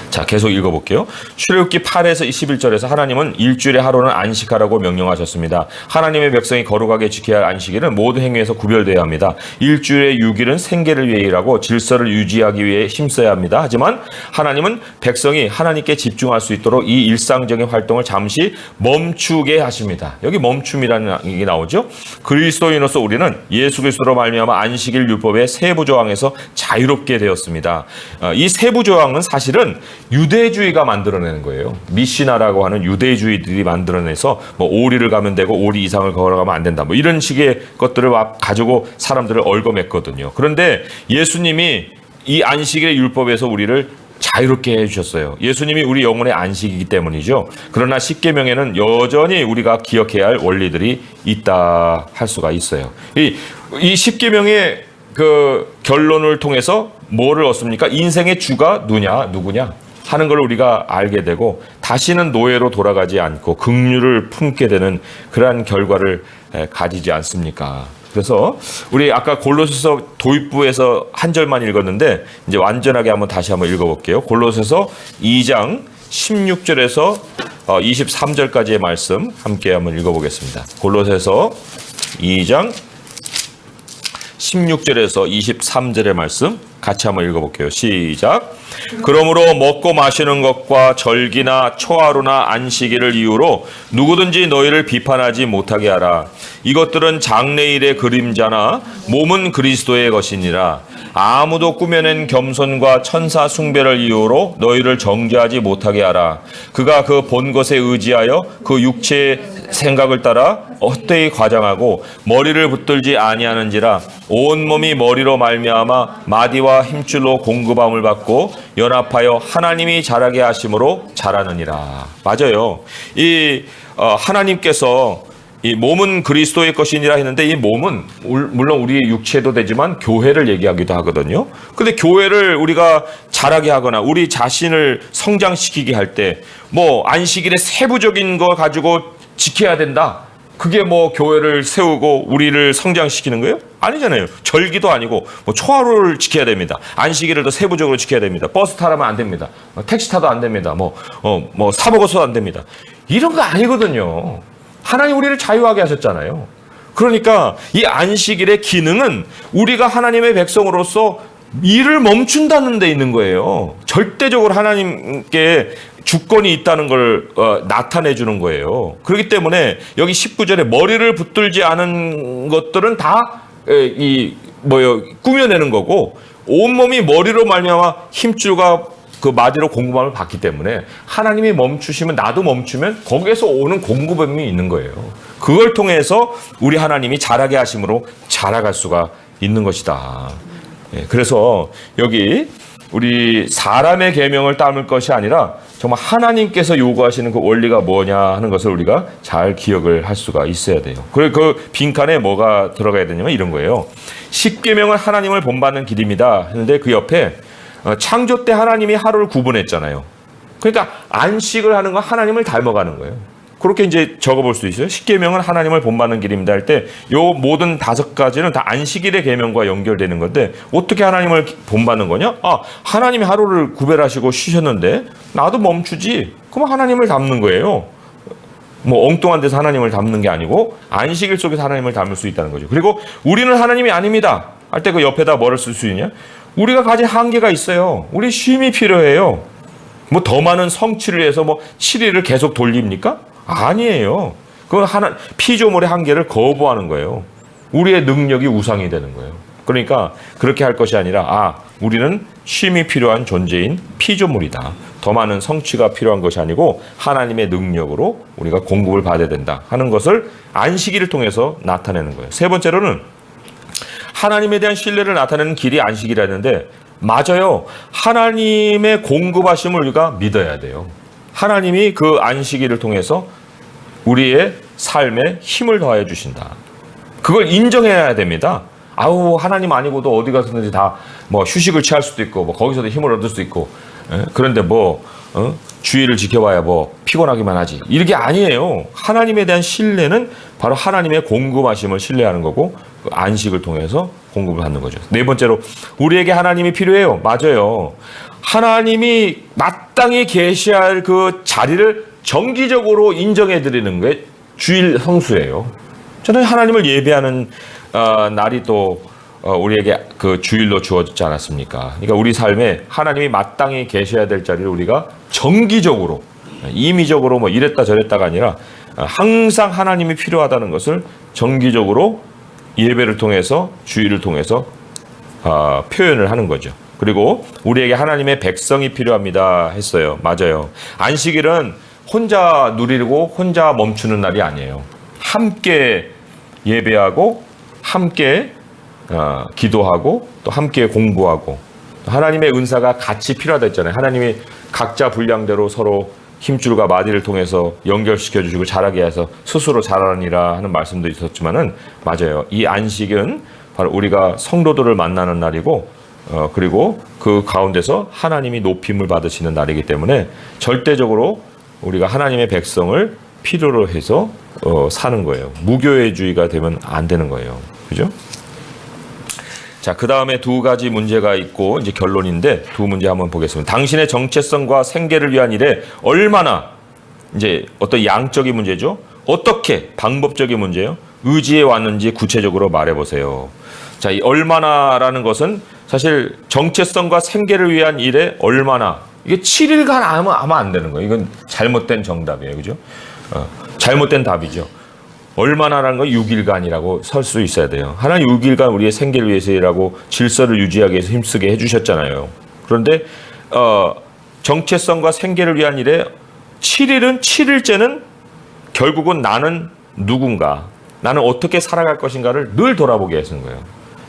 자, 계속 읽어볼게요. 출애굽기 8에서 21절에서 하나님은 일주일에 하루는 안식하라고 명령하셨습니다. 하나님의 백성이 거룩하게 지켜야 할 안식일은 모든 행위에서 구별되어야 합니다. 일주일에 6일은 생계를 위해 일하고 질서를 유지하기 위해 힘써야 합니다. 하지만 하나님은 백성이 하나님께 집중할 수 있도록 이 일상적인 활동을 잠시 멈추게 하십니다. 여기 멈춤이라는 얘기 나오죠. 그리스도인으로서 우리는 예수 그리스도로 말미암아 안식일 율법의 세부 조항에서 자유롭게 되었습니다. 이 세부 조항은 사실은 유대주의가 만들어내는 거예요. 미시나라고 하는 유대주의들이 만들어내서 뭐 오리를 가면 되고 오리 이상을 걸어가면 안 된다. 뭐 이런 식의 것들을 가지고 사람들을 얽어맸거든요. 그런데 예수님이 이 안식일의 율법에서 우리를 자유롭게 해주셨어요. 예수님이 우리 영혼의 안식이기 때문이죠. 그러나 십계명에는 여전히 우리가 기억해야 할 원리들이 있다 할 수가 있어요. 이 십계명의 그 결론을 통해서 뭐를 얻습니까? 인생의 주가 누구냐 하는 걸 우리가 알게 되고 다시는 노예로 돌아가지 않고 긍휼을 품게 되는 그러한 결과를 가지지 않습니까? 그래서 우리 아까 골로새서 도입부에서 한 절만 읽었는데 이제 완전하게 다시 한번 읽어볼게요. 골로새서 2장 16절에서 23절까지의 말씀 함께 한번 읽어보겠습니다. 골로새서 2장 16절에서 23절의 말씀 같이 한번 읽어볼게요. 시작. 그러므로 먹고 마시는 것과 절기나 초하루나 안식일을 이유로 누구든지 너희를 비판하지 못하게 하라. 이것들은 장래일의 그림자나 몸은 그리스도의 것이니라. 아무도 꾸며낸 겸손과 천사 숭배를 이유로 너희를 정죄하지 못하게 하라. 그가 그 본 것에 의지하여 그 육체의 생각을 따라 헛되이 과장하고 머리를 붙들지 아니하는지라. 온몸이 머리로 말미암아 마디와 힘줄로 공급함을 받고 연합하여 하나님이 자라게 하심으로 자라느니라. 맞아요. 하나님께서 이 몸은 그리스도의 것이니라 했는데 이 몸은 물론 우리의 육체도 되지만 교회를 얘기하기도 하거든요. 근데 교회를 우리가 자라게 하거나 우리 자신을 성장시키게 할 때 뭐 안식일의 세부적인 거 가지고 지켜야 된다. 그게 뭐 교회를 세우고 우리를 성장시키는 거예요? 아니잖아요. 절기도 아니고 뭐 초하루를 지켜야 됩니다. 안식일을 더 세부적으로 지켜야 됩니다. 버스 타라면 안 됩니다. 택시 타도 안 됩니다. 뭐 사 먹어서도 안 됩니다. 이런 거 아니거든요. 하나님 우리를 자유하게 하셨잖아요. 그러니까 이 안식일의 기능은 우리가 하나님의 백성으로서 일을 멈춘다는 데 있는 거예요. 절대적으로 하나님께 주권이 있다는 걸 나타내 주는 거예요. 그렇기 때문에 여기 19절에 머리를 붙들지 않은 것들은 다 꾸며내는 거고 온몸이 머리로 말미암아 힘줄과 그 마디로 공급함을 받기 때문에 하나님이 멈추시면 나도 멈추면 거기에서 오는 공급함이 있는 거예요. 그걸 통해서 우리 하나님이 자라게 하심으로 자라갈 수가 있는 것이다. 그래서 여기 우리 사람의 계명을 따를 것이 아니라 정말 하나님께서 요구하시는 그 원리가 뭐냐 하는 것을 우리가 잘 기억을 할 수가 있어야 돼요. 그리고 그 빈칸에 뭐가 들어가야 되냐면 이런 거예요. 십계명은 하나님을 본받는 길입니다 했는데 그 옆에 창조 때 하나님이 하루를 구분했잖아요. 그러니까 안식을 하는 건 하나님을 닮아가는 거예요. 그렇게 이제 적어볼 수 있어요. 10계명은 하나님을 본받는 길입니다 할 때 요 모든 5가지는 다 안식일의 계명과 연결되는 건데 어떻게 하나님을 본받는 거냐? 아, 하나님이 하루를 구별하시고 쉬셨는데 나도 멈추지. 그럼 하나님을 닮는 거예요. 뭐 엉뚱한 데서 하나님을 닮는 게 아니고 안식일 속에서 하나님을 닮을 수 있다는 거죠. 그리고 우리는 하나님이 아닙니다 할 때 그 옆에다 뭐를 쓸 수 있냐? 우리가 가진 한계가 있어요. 우리 쉼이 필요해요. 뭐 더 많은 성취를 위해서 뭐 7일을 계속 돌립니까? 아니에요. 그건 피조물의 한계를 거부하는 거예요. 우리의 능력이 우상이 되는 거예요. 그러니까 그렇게 할 것이 아니라 우리는 쉼이 필요한 존재인 피조물이다. 더 많은 성취가 필요한 것이 아니고 하나님의 능력으로 우리가 공급을 받아야 된다 하는 것을 안식일을 통해서 나타내는 거예요. 세 번째로는 하나님에 대한 신뢰를 나타내는 길이 안식이라는데 맞아요. 하나님의 공급하심을 우리가 믿어야 돼요. 하나님이 그 안식일을 통해서 우리의 삶에 힘을 더해 주신다. 그걸 인정해야 됩니다. 하나님 아니고도 어디 가서든지 다 뭐 휴식을 취할 수도 있고 뭐 거기서도 힘을 얻을 수도 있고 그런데 주의를 지켜봐야 뭐 피곤하기만 하지. 이게 아니에요. 하나님에 대한 신뢰는 바로 하나님의 공급하심을 신뢰하는 거고 그 안식을 통해서 공급을 하는 거죠. 네 번째로 우리에게 하나님이 필요해요. 맞아요. 하나님이 마땅히 계시할 그 자리를 정기적으로 인정해 드리는 게 주일 성수예요. 저는 하나님을 예배하는 날이 또 우리에게 그 주일로 주어지지 않았습니까? 그러니까 우리 삶에 하나님이 마땅히 계셔야 될 자리를 우리가 정기적으로 임의적으로 뭐 이랬다 저랬다가 아니라 항상 하나님이 필요하다는 것을 정기적으로 예배를 통해서 주일을 통해서 표현을 하는 거죠. 그리고 우리에게 하나님의 백성이 필요합니다 했어요. 맞아요. 안식일은 혼자 누리고 혼자 멈추는 날이 아니에요. 함께 예배하고 함께 기도하고 또 함께 공부하고 하나님의 은사가 같이 필요하다 했잖아요. 하나님이 각자 분량대로 서로 힘줄과 마디를 통해서 연결시켜 주시고 자라게 해서 스스로 자라니라 하는 말씀도 있었지만은 맞아요. 이 안식은 바로 우리가 성도들을 만나는 날이고 그리고 그 가운데서 하나님이 높임을 받으시는 날이기 때문에 절대적으로 우리가 하나님의 백성을 필요로 해서 사는 거예요. 무교회주의가 되면 안 되는 거예요. 그죠? 자, 그 다음에 2가지 문제가 있고 이제 결론인데 2 문제 한번 보겠습니다. 당신의 정체성과 생계를 위한 일에 얼마나 이제 어떤 양적인 문제죠. 어떻게 방법적인 문제예요. 의지해 왔는지 구체적으로 말해보세요. 자, 이 얼마나라는 것은 사실 정체성과 생계를 위한 일에 얼마나 이게 7일간 하면 안 되는 거예요. 이건 잘못된 정답이에요. 그죠? 잘못된 답이죠. 얼마나라는 건 6일간이라고 설 수 있어야 돼요. 하나님 6일간 우리의 생계를 위해서 일하고 질서를 유지하기 위해서 힘쓰게 해주셨잖아요. 그런데 정체성과 생계를 위한 일에 7일은 7일째는 결국은 나는 누군가, 나는 어떻게 살아갈 것인가를 늘 돌아보게 하시는 거예요.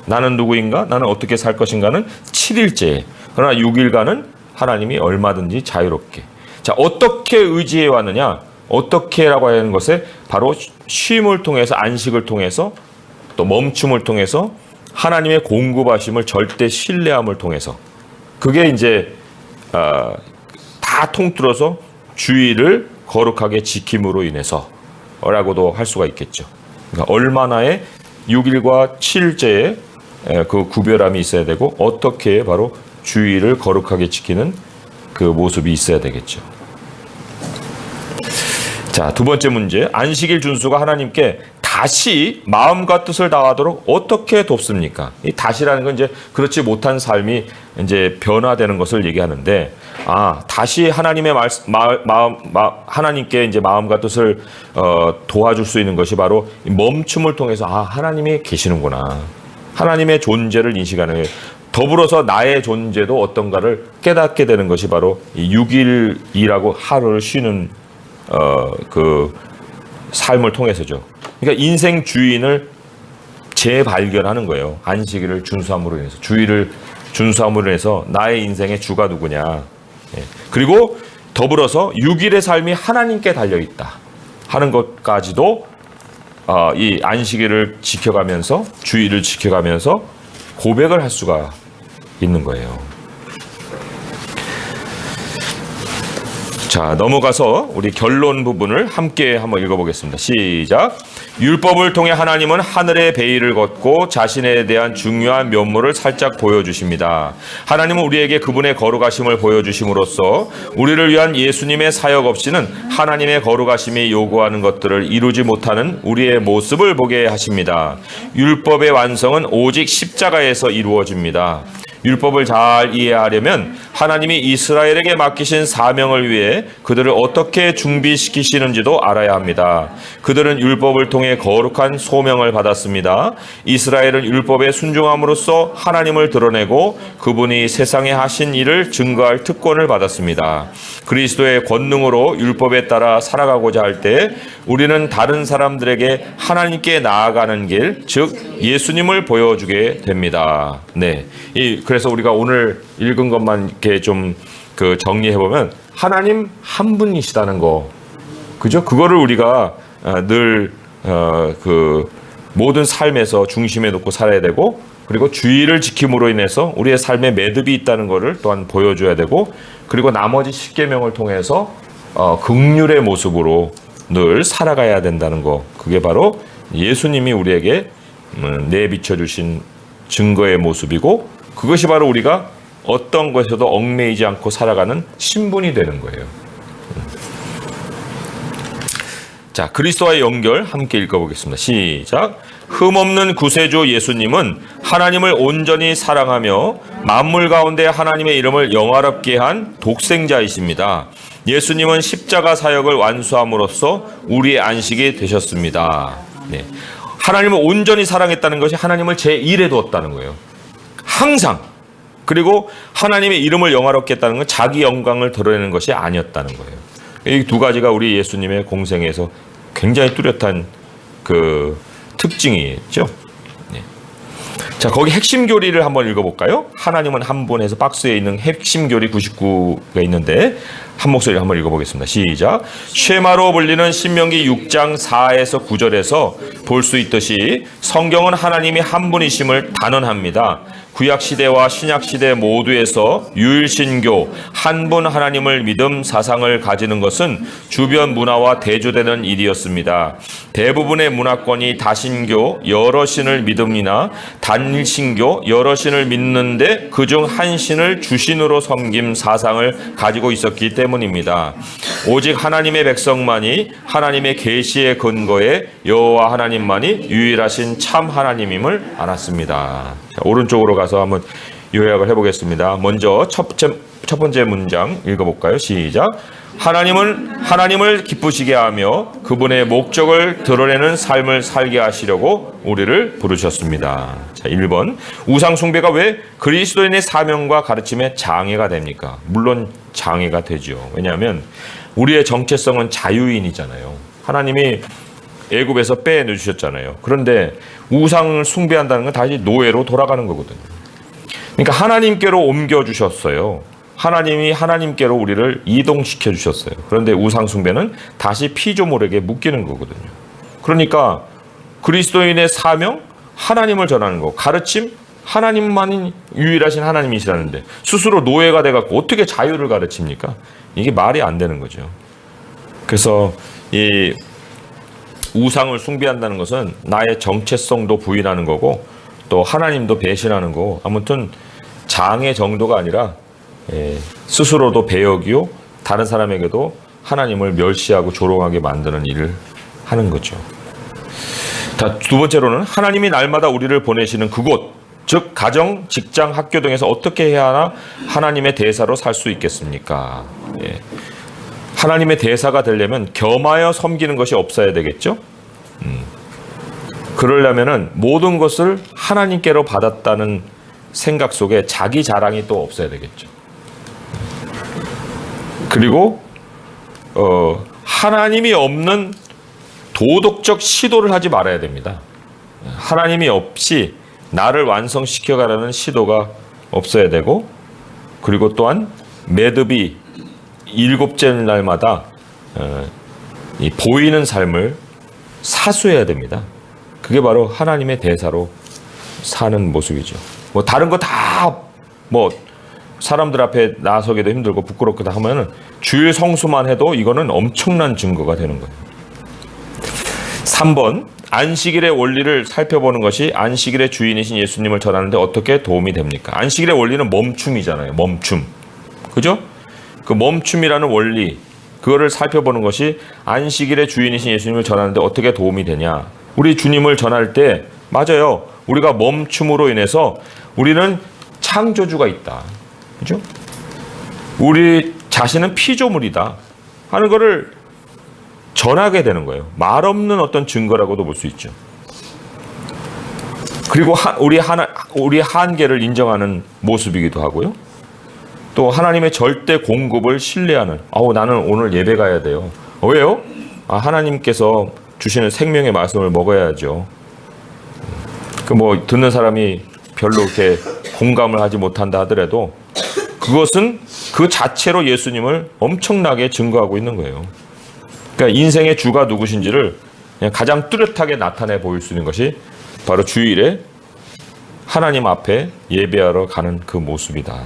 나는 누구인가, 나는 어떻게 살 것인가는 7일째. 그러나 6일간은 하나님이 얼마든지 자유롭게. 자, 어떻게 의지해 왔느냐? 어떻게라고 하는 것에 바로 쉼을 통해서 안식을 통해서 또 멈춤을 통해서 하나님의 공급하심을 절대 신뢰함을 통해서 그게 이제 다 통틀어서 주의를 거룩하게 지킴으로 인해서라고도 할 수가 있겠죠. 그러니까 얼마나의 6일과 7일째의 그 구별함이 있어야 되고 어떻게 바로 주의를 거룩하게 지키는 그 모습이 있어야 되겠죠. 자, 2번째 문제. 안식일 준수가 하나님께 다시 마음과 뜻을 다하도록 어떻게 돕습니까? 이 다시라는 건 이제 그렇지 못한 삶이 이제 변화되는 것을 얘기하는데, 다시 하나님의 하나님께 이제 마음과 뜻을 도와줄 수 있는 것이 바로 멈춤을 통해서 하나님이 계시는구나. 하나님의 존재를 인식하는 거예요. 더불어서 나의 존재도 어떤가를 깨닫게 되는 것이 바로 이 6일이라고 하루를 쉬는 그 삶을 통해서죠. 그러니까 인생 주인을 재발견하는 거예요. 안식일을 준수함으로 인해서, 주일을 준수함으로 인해서 나의 인생의 주가 누구냐. 그리고 더불어서 6일의 삶이 하나님께 달려있다 하는 것까지도 이 안식일을 지켜가면서 주일을 지켜가면서 고백을 할 수가 있는 거예요. 자, 넘어가서 우리 결론 부분을 함께 한번 읽어보겠습니다. 시작. 율법을 통해 하나님은 하늘의 베일을 걷고 자신에 대한 중요한 면모를 살짝 보여주십니다. 하나님은 우리에게 그분의 거룩하심을 보여주심으로써 우리를 위한 예수님의 사역 없이는 하나님의 거룩하심이 요구하는 것들을 이루지 못하는 우리의 모습을 보게 하십니다. 율법의 완성은 오직 십자가에서 이루어집니다. 율법을 잘 이해하려면 하나님이 이스라엘에게 맡기신 사명을 위해 그들을 어떻게 준비시키시는지도 알아야 합니다. 그들은 율법을 통해 거룩한 소명을 받았습니다. 이스라엘은 율법에 순종함으로써 하나님을 드러내고 그분이 세상에 하신 일을 증거할 특권을 받았습니다. 그리스도의 권능으로 율법에 따라 살아가고자 할 때 우리는 다른 사람들에게 하나님께 나아가는 길, 즉 예수님을 보여주게 됩니다. 네, 그래서 우리가 오늘 읽은 것만 이렇게 좀 정리해 보면 하나님 한 분이시다는 거, 그죠? 그거를 우리가 늘 모든 삶에서 중심에 놓고 살아야 되고, 그리고 주의를 지킴으로 인해서 우리의 삶에 매듭이 있다는 것을 또한 보여줘야 되고, 그리고 나머지 십계명을 통해서 긍휼의 모습으로 늘 살아가야 된다는 거, 그게 바로 예수님이 우리에게 내비쳐 주신 증거의 모습이고, 그것이 바로 우리가 어떤 것에도 얽매이지 않고 살아가는 신분이 되는 거예요. 자, 그리스도와의 연결 함께 읽어보겠습니다. 시작. 흠없는 구세주 예수님은 하나님을 온전히 사랑하며 만물 가운데 하나님의 이름을 영화롭게 한 독생자이십니다. 예수님은 십자가 사역을 완수함으로써 우리의 안식이 되셨습니다. 네. 하나님을 온전히 사랑했다는 것이 하나님을 제1에 두었다는 거예요. 항상. 그리고 하나님의 이름을 영화롭게 했다는 건 자기 영광을 드러내는 것이 아니었다는 거예요. 이 두 가지가 우리 예수님의 공생에서 굉장히 뚜렷한 특징이 있죠. 네. 자, 거기 핵심 교리를 한번 읽어볼까요? 하나님은 한 분에서 박스에 있는 핵심 교리 99가 있는데 한 목소리로 한번 읽어보겠습니다. 시작. 쉐마로 불리는 신명기 6장 4에서 9절에서 볼 수 있듯이 성경은 하나님이 한 분이심을 단언합니다. 구약시대와 신약시대 모두에서 유일신교 한 분 하나님을 믿음 사상을 가지는 것은 주변 문화와 대조되는 일이었습니다. 대부분의 문화권이 다신교 여러 신을 믿음이나 단신교 여러 신을 믿는데 그중 한 신을 주신으로 섬김 사상을 가지고 있었기 때문입니다. 오직 하나님의 백성만이 하나님의 계시의 근거에 여호와 하나님만이 유일하신 참 하나님임을 알았습니다. 자, 오른쪽으로 가서 한번 요약을 해보겠습니다. 먼저 첫 번째 문장 읽어볼까요? 시작. 하나님은 하나님을 기쁘시게 하며 그분의 목적을 드러내는 삶을 살게 하시려고 우리를 부르셨습니다. 자, 1번. 우상 숭배가 왜 그리스도인의 사명과 가르침에 장애가 됩니까? 물론 장애가 되죠. 왜냐하면 우리의 정체성은 자유인이잖아요. 하나님이 애굽에서 빼내주셨잖아요. 그런데 우상을 숭배한다는 건 다시 노예로 돌아가는 거거든요. 그러니까 하나님께로 옮겨주셨어요. 하나님이 하나님께로 우리를 이동시켜 주셨어요. 그런데 우상 숭배는 다시 피조물에게 묶이는 거거든요. 그러니까 그리스도인의 사명, 하나님을 전하는 거, 가르침, 하나님만이 유일하신 하나님이시라는데 스스로 노예가 돼갖고 어떻게 자유를 가르칩니까? 이게 말이 안 되는 거죠. 그래서 이 우상을 숭배한다는 것은 나의 정체성도 부인하는 거고 또 하나님도 배신하는 거고, 아무튼 장애 정도가 아니라 스스로도 배역이요 다른 사람에게도 하나님을 멸시하고 조롱하게 만드는 일을 하는 거죠. 자, 두 번째로는 하나님이 날마다 우리를 보내시는 그곳, 즉 가정, 직장, 학교 등에서 어떻게 해야 하나 하나님의 대사로 살 수 있겠습니까? 하나님의 대사가 되려면 겸하여 섬기는 것이 없어야 되겠죠. 그러려면은 모든 것을 하나님께로 받았다는 생각 속에 자기 자랑이 또 없어야 되겠죠. 그리고 하나님이 없는 도덕적 시도를 하지 말아야 됩니다. 하나님이 없이 나를 완성시켜가라는 시도가 없어야 되고, 그리고 또한 매듭이 7째 날마다 이 보이는 삶을 사수해야 됩니다. 그게 바로 하나님의 대사로 사는 모습이죠. 뭐 다른 거 다 뭐 사람들 앞에 나서기도 힘들고 부끄럽기도 하면은 주일 성수만 해도 이거는 엄청난 증거가 되는 거예요. 3번, 안식일의 원리를 살펴보는 것이 안식일의 주인이신 예수님을 전하는데 어떻게 도움이 됩니까? 안식일의 원리는 멈춤이잖아요. 멈춤. 그죠? 그 멈춤이라는 원리, 그거를 살펴보는 것이 안식일의 주인이신 예수님을 전하는데 어떻게 도움이 되냐? 우리 주님을 전할 때 맞아요. 우리가 멈춤으로 인해서 우리는 창조주가 있다. 그죠? 우리 자신은 피조물이다 하는 것을 전하게 되는 거예요. 말 없는 어떤 증거라고도 볼 수 있죠. 그리고 우리 한계를 인정하는 모습이기도 하고요. 또 하나님의 절대 공급을 신뢰하는, 나는 오늘 예배 가야 돼요. 왜요? 하나님께서 주시는 생명의 말씀을 먹어야죠. 듣는 사람이 별로 이렇게 공감을 하지 못한다 하더라도 그것은 그 자체로 예수님을 엄청나게 증거하고 있는 거예요. 그러니까 인생의 주가 누구신지를 그냥 가장 뚜렷하게 나타내 보일 수 있는 것이 바로 주일에 하나님 앞에 예배하러 가는 그 모습이다.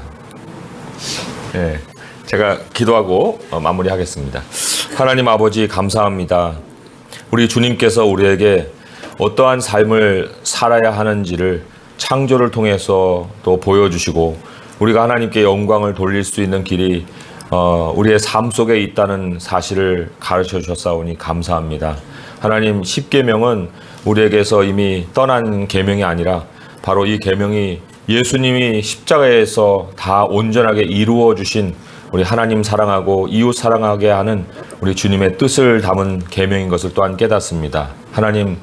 네, 제가 기도하고 마무리하겠습니다. 하나님 아버지 감사합니다. 우리 주님께서 우리에게 어떠한 삶을 살아야 하는지를 창조를 통해서 또 보여주시고 우리가 하나님께 영광을 돌릴 수 있는 길이 우리의 삶 속에 있다는 사실을 가르쳐 주셨사오니 감사합니다. 하나님, 십계명은 우리에게서 이미 떠난 계명이 아니라 바로 이 계명이 예수님이 십자가에서 다 온전하게 이루어 주신 우리 하나님 사랑하고 이웃 사랑하게 하는 우리 주님의 뜻을 담은 계명인 것을 또한 깨닫습니다. 하나님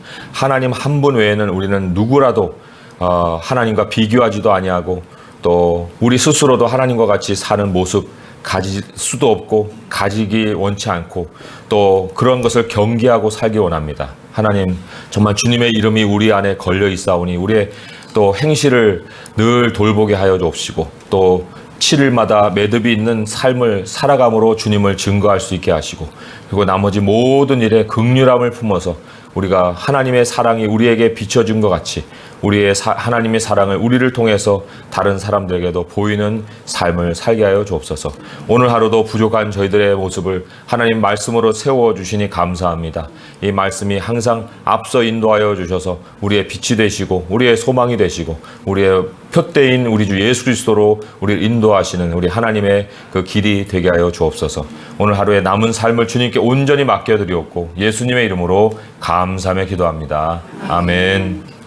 한 분 외에는 우리는 누구라도 하나님과 비교하지도 아니하고 또 우리 스스로도 하나님과 같이 사는 모습 가질 수도 없고 가지기 원치 않고 또 그런 것을 경계하고 살기 원합니다. 하나님, 정말 주님의 이름이 우리 안에 걸려 있사오니 우리의 또 행실을 늘 돌보게 하여 주옵시고 또 7일마다 매듭이 있는 삶을 살아감으로 주님을 증거할 수 있게 하시고 그리고 나머지 모든 일에 긍휼함을 품어서 우리가 하나님의 사랑이 우리에게 비춰진 것 같이 우리의 하나님의 사랑을 우리를 통해서 다른 사람들에게도 보이는 삶을 살게 하여 주옵소서. 오늘 하루도 부족한 저희들의 모습을 하나님 말씀으로 세워주시니 감사합니다. 이 말씀이 항상 앞서 인도하여 주셔서 우리의 빛이 되시고 우리의 소망이 되시고 우리의 표대인 우리 주 예수 그리스도로 우리를 인도하시는 우리 하나님의 그 길이 되게 하여 주옵소서. 오늘 하루의 남은 삶을 주님께 온전히 맡겨드리옵고 예수님의 이름으로 감사하며 기도합니다. 아멘.